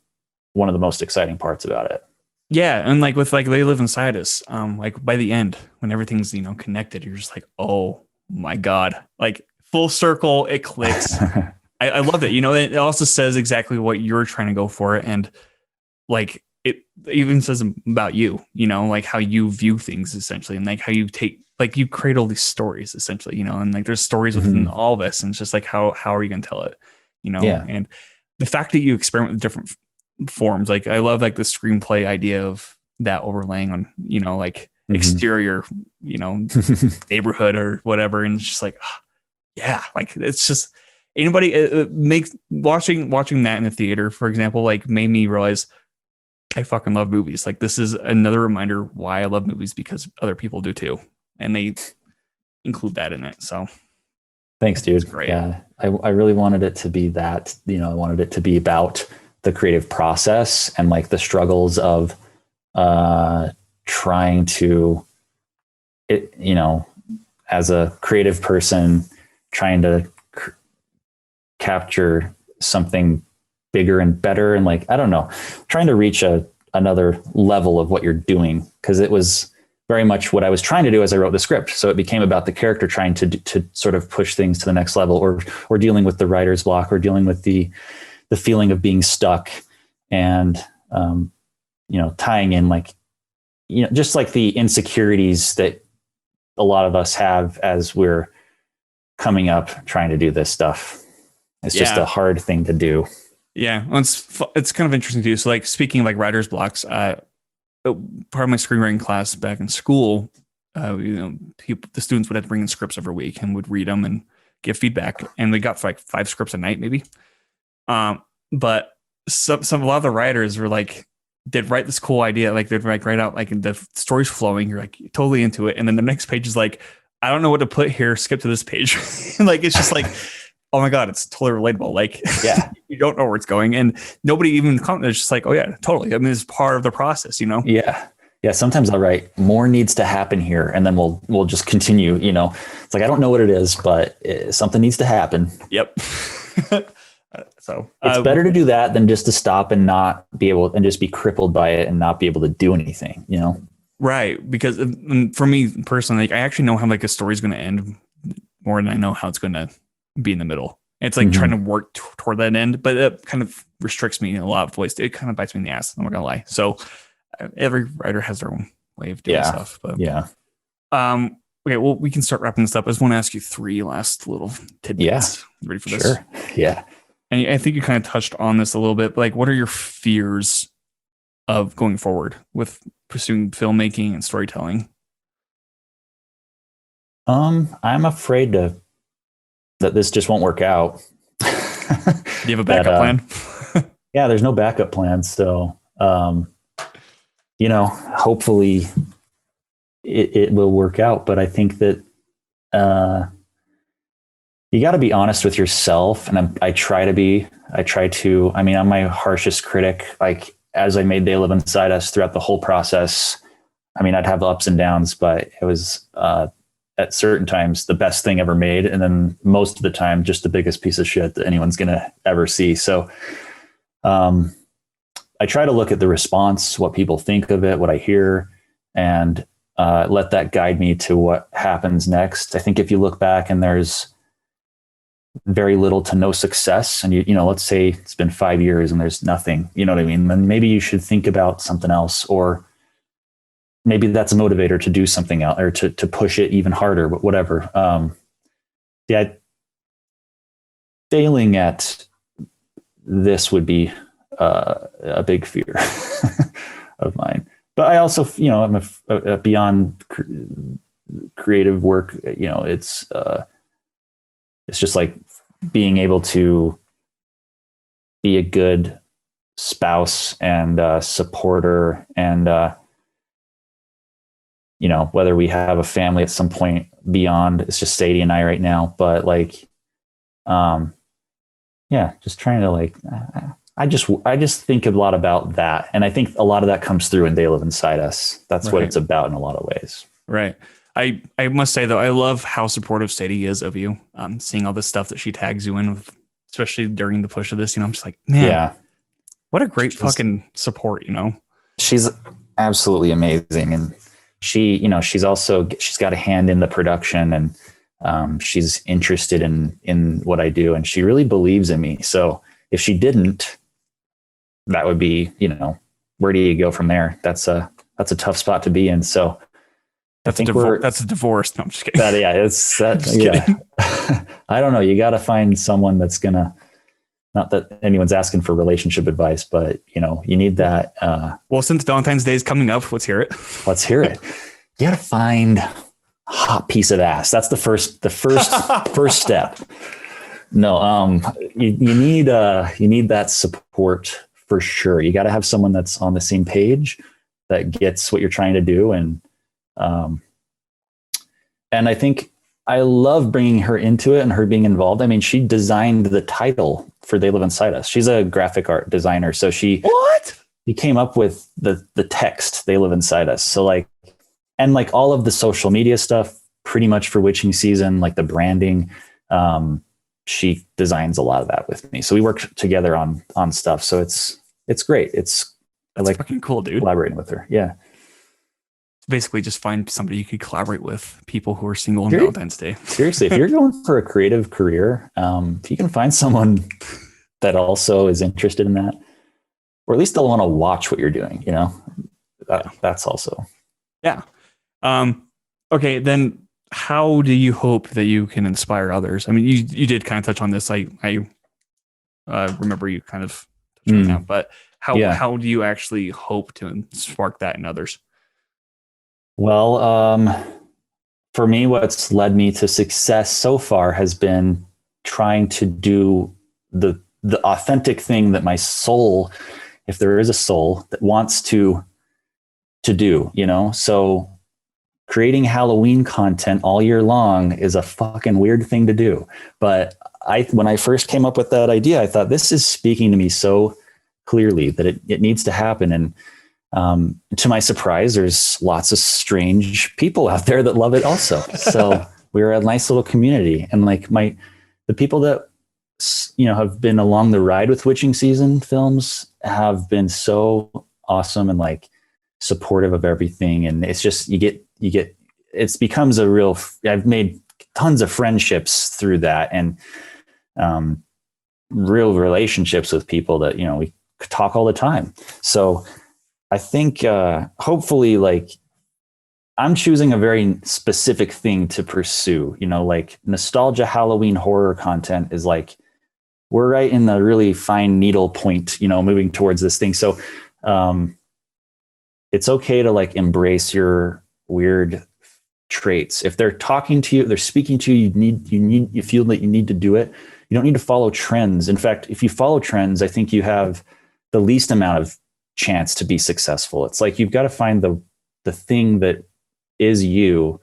one of the most exciting parts about it. Yeah, and like with like They Live Inside Us, like by the end, when everything's, you know, connected, you're just like, oh my God, like full circle, it clicks. I love it. You know, it also says exactly what you're trying to go for, and like it even says about you, you know, like how you view things essentially, and like how you you create all these stories essentially, you know, and like there's stories within all this, and it's just like how are you gonna tell it, you know? Yeah. And the fact that you experiment with different forms, like I love like the screenplay idea of that overlaying on, you know, like exterior, you know, neighborhood or whatever, and it's just like yeah, like it's just anybody it makes watching that in the theater, for example, like made me realize I fucking love movies. Like this is another reminder why I love movies, because other people do too, and they include that in it. So thanks, dude. Great. Yeah, I really wanted it to be that, you know, I wanted it to be about the creative process and like the struggles of trying to, you know, as a creative person, trying to capture something bigger and better. And like, I don't know, trying to reach another level of what you're doing. Cause it was very much what I was trying to do as I wrote the script. So it became about the character trying to sort of push things to the next level, or dealing with the writer's block, or dealing with the feeling of being stuck, and, you know, tying in like, you know, just like the insecurities that a lot of us have as we're coming up trying to do this stuff. It's just a hard thing to do. Yeah. Well, it's kind of interesting too. So like speaking of like writer's blocks, part of my screenwriting class back in school, you know, the students would have to bring in scripts every week and would read them and give feedback. And we got like 5 scripts a night, maybe. But a lot of the writers were like, they'd write this cool idea, like they'd like write out like the story's flowing, you're like totally into it, and then the next page is like, I don't know what to put here, skip to this page. Like it's just like, oh my God, it's totally relatable. Like yeah, you don't know where it's going, and nobody even commented. It's just like, oh yeah, totally. I mean, it's part of the process, you know? Yeah. Yeah. Sometimes I'll write, more needs to happen here, and then we'll just continue, you know. It's like, I don't know what it is, but something needs to happen. Yep. So it's better to do that than just to stop and not be able, and just be crippled by it and not be able to do anything, you know? Right. Because for me personally, like, I actually know how like a story's going to end more than I know how it's going to be in the middle. It's like trying to work toward that end, but it kind of restricts me in a lot of ways. It kind of bites me in the ass. I'm not gonna lie. So every writer has their own way of doing stuff. But yeah. Okay. Well, we can start wrapping this up. I just want to ask you 3 last little tidbits. Yeah. You ready for this? Sure. Yeah. And I think you kind of touched on this a little bit, but like, what are your fears of going forward with pursuing filmmaking and storytelling? I'm afraid that this just won't work out. Do you have a backup plan? Yeah, there's no backup plan. So, you know, hopefully it will work out. But I think that you got to be honest with yourself. And I try to, I mean, I'm my harshest critic. Like, as I made They Live Inside Us throughout the whole process, I mean, I'd have ups and downs, but it was, at certain times, the best thing ever made. And then most of the time, just the biggest piece of shit that anyone's going to ever see. So I I try to look at the response, what people think of it, what I hear, and let that guide me to what happens next. I think if you look back and there's very little to no success, and you know, let's say it's been 5 years and there's nothing, you know what I mean? Then maybe you should think about something else, or maybe that's a motivator to do something else or to push it even harder, but whatever. Yeah, failing at this would be a big fear of mine. But I also, you know, I'm a beyond creative work. You know, it's just like being able to be a good spouse and supporter, and you know, whether we have a family at some point beyond, it's just Sadie and I right now. But like, yeah, just trying to like. I just think a lot about that, and I think a lot of that comes through in They Live Inside Us. That's what it's about in a lot of ways. Right. I must say though, I love how supportive Sadie is of you. Seeing all the stuff that she tags you in with, especially during the push of this. You know, I'm just like, man, yeah, what a great fucking support. You know, she's absolutely amazing, and she, you know, she's got a hand in the production, and she's interested in what I do, and she really believes in me. So if she didn't, that would be, you know, where do you go from there? That's a tough spot to be in. So that's a divorce. No, I'm just kidding. I don't know. You got to find someone that's gonna, not that anyone's asking for relationship advice, but you know, you need that. Well, since Valentine's Day is coming up, let's hear it. Let's hear it. You got to find a hot piece of ass. That's the first step. No, you need that support for sure. You got to have someone that's on the same page, that gets what you're trying to do. And I think I love bringing her into it and her being involved. I mean, she designed the title for They Live Inside Us. She's a graphic art designer. So she came up with the text, They Live Inside Us. So like, and like all of the social media stuff, pretty much for witching season, like the branding, she designs a lot of that with me. So we work together on stuff. So it's great. I like fucking cool, dude. Collaborating with her. Yeah. Basically just find somebody you could collaborate with, people who are single on Valentine's Day. Seriously, if you're going for a creative career, if you can find someone that also is interested in that, or at least they'll want to watch what you're doing, you know, that's also. Yeah. Okay. Then how do you hope that you can inspire others? I mean, you did kind of touch on this. I remember you kind of touched on that, but how do you actually hope to spark that in others? Well, for me, what's led me to success so far has been trying to do the authentic thing that my soul, if there is a soul, that wants to do, you know? So creating Halloween content all year long is a fucking weird thing to do. But when I first came up with that idea, I thought, this is speaking to me so clearly that it needs to happen. And to my surprise, there's lots of strange people out there that love it also. So we're a nice little community. And like the people that, you know, have been along the ride with witching season films have been so awesome and like supportive of everything. And it's just, it becomes a real, I've made tons of friendships through that, and real relationships with people that, you know, we talk all the time. So I think hopefully, like, I'm choosing a very specific thing to pursue, you know, like nostalgia Halloween horror content is like, we're right in the really fine needle point, you know, moving towards this thing. So it's okay to like embrace your weird traits. If they're talking to you, they're speaking to you, you feel that you need to do it. You don't need to follow trends. In fact, if you follow trends, I think you have the least amount of chance to be successful. It's like, you've got to find the thing that is you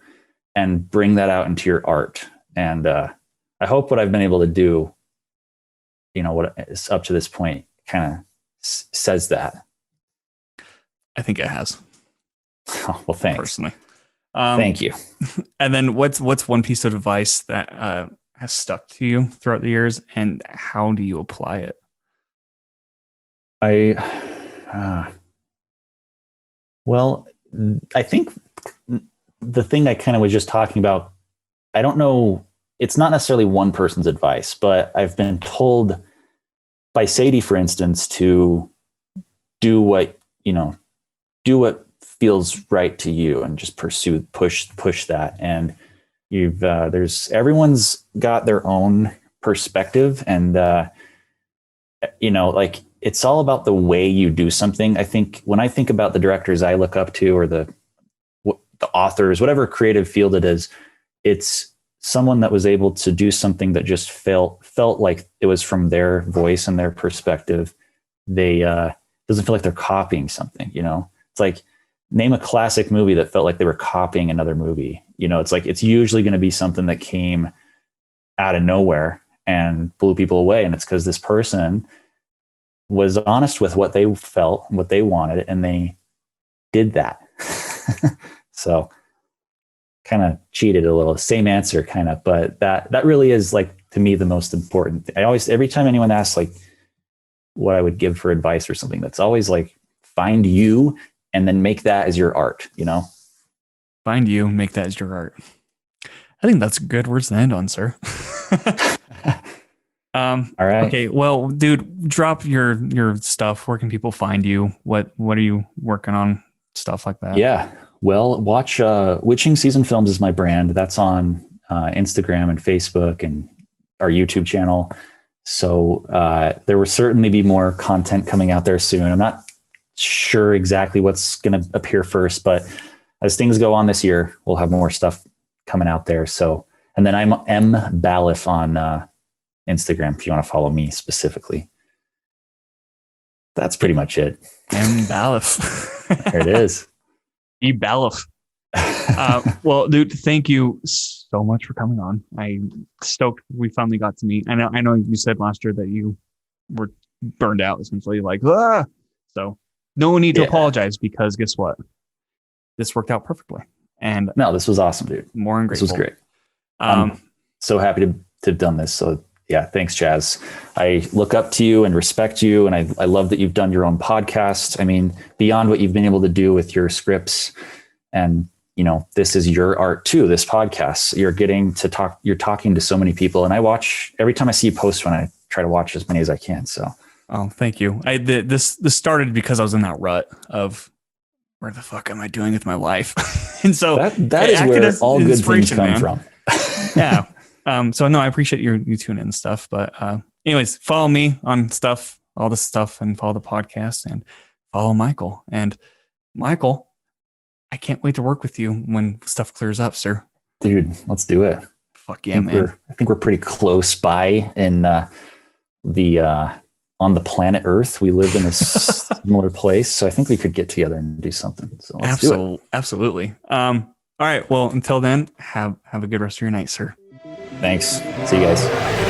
and bring that out into your art. And I hope what I've been able to do, you know, what is up to this point kind of says that. I think it has. Oh, well, thanks. Personally. Thank you. And then what's one piece of advice that has stuck to you throughout the years, and how do you apply it? I Well, I think the thing I kind of was just talking about, I don't know, it's not necessarily one person's advice, but I've been told by Sadie, for instance, to do what, do what feels right to you and just push that. And everyone's got their own perspective, and, like it's all about the way you do something. I think when I think about the directors I look up to, or the authors, whatever creative field it is, it's someone that was able to do something that just felt like it was from their voice and their perspective. They doesn't feel like they're copying something. It's like, name a classic movie that felt like they were copying another movie. It's like, it's usually going to be something that came out of nowhere and blew people away, and it's because this person was honest with what they felt, what they wanted, and they did that. So kind of cheated a little, same answer kind of, but that really is, like, to me, the most important thing. Every time anyone asks like what I would give for advice or something, that's always like, find you and then make that as your art, Find you, make that as your art. I think that's good words to end on, sir. All right. Okay. Well, dude, drop your stuff. Where can people find you? What are you working on? Stuff like that. Yeah. Well, watch Witching Season Films is my brand. That's on Instagram and Facebook and our YouTube channel. So there will certainly be more content coming out there soon. I'm not sure exactly what's going to appear first, but as things go on this year, we'll have more stuff coming out there. So, and then I'm M Ballif on Instagram if you want to follow me specifically. That's pretty much it. M Ballif. There it is. E Ballif. Well, dude, thank you so much for coming on. I'm stoked we finally got to meet. I know you said last year that you were burned out, essentially, like, ah! So no need to apologize, because guess what? This worked out perfectly. And no, this was awesome, dude. More than grateful. This was great. I'm so happy to have done this. So yeah, thanks, Chaz. I look up to you and respect you. And I love that you've done your own podcast. I mean, beyond what you've been able to do with your scripts, and, this is your art too, this podcast. You're getting to talk, you're talking to so many people. And I watch, every time I see you post one, I try to watch as many as I can. So. Oh, thank you. This started because I was in that rut of, where the fuck am I doing with my life? And so that is where all good things come from. Yeah. So no, I appreciate you tuning in and stuff. But anyways, follow me on stuff, all this stuff, and follow the podcast, and follow Michael. And Michael, I can't wait to work with you when stuff clears up, sir. Dude, let's do it. Fuck yeah, man. I think we're pretty close by in on the planet Earth. We live in a similar place, so I think we could get together and do something. So let's do it. Absolutely. All right. Well, until then, have a good rest of your night, sir. Thanks. See you guys.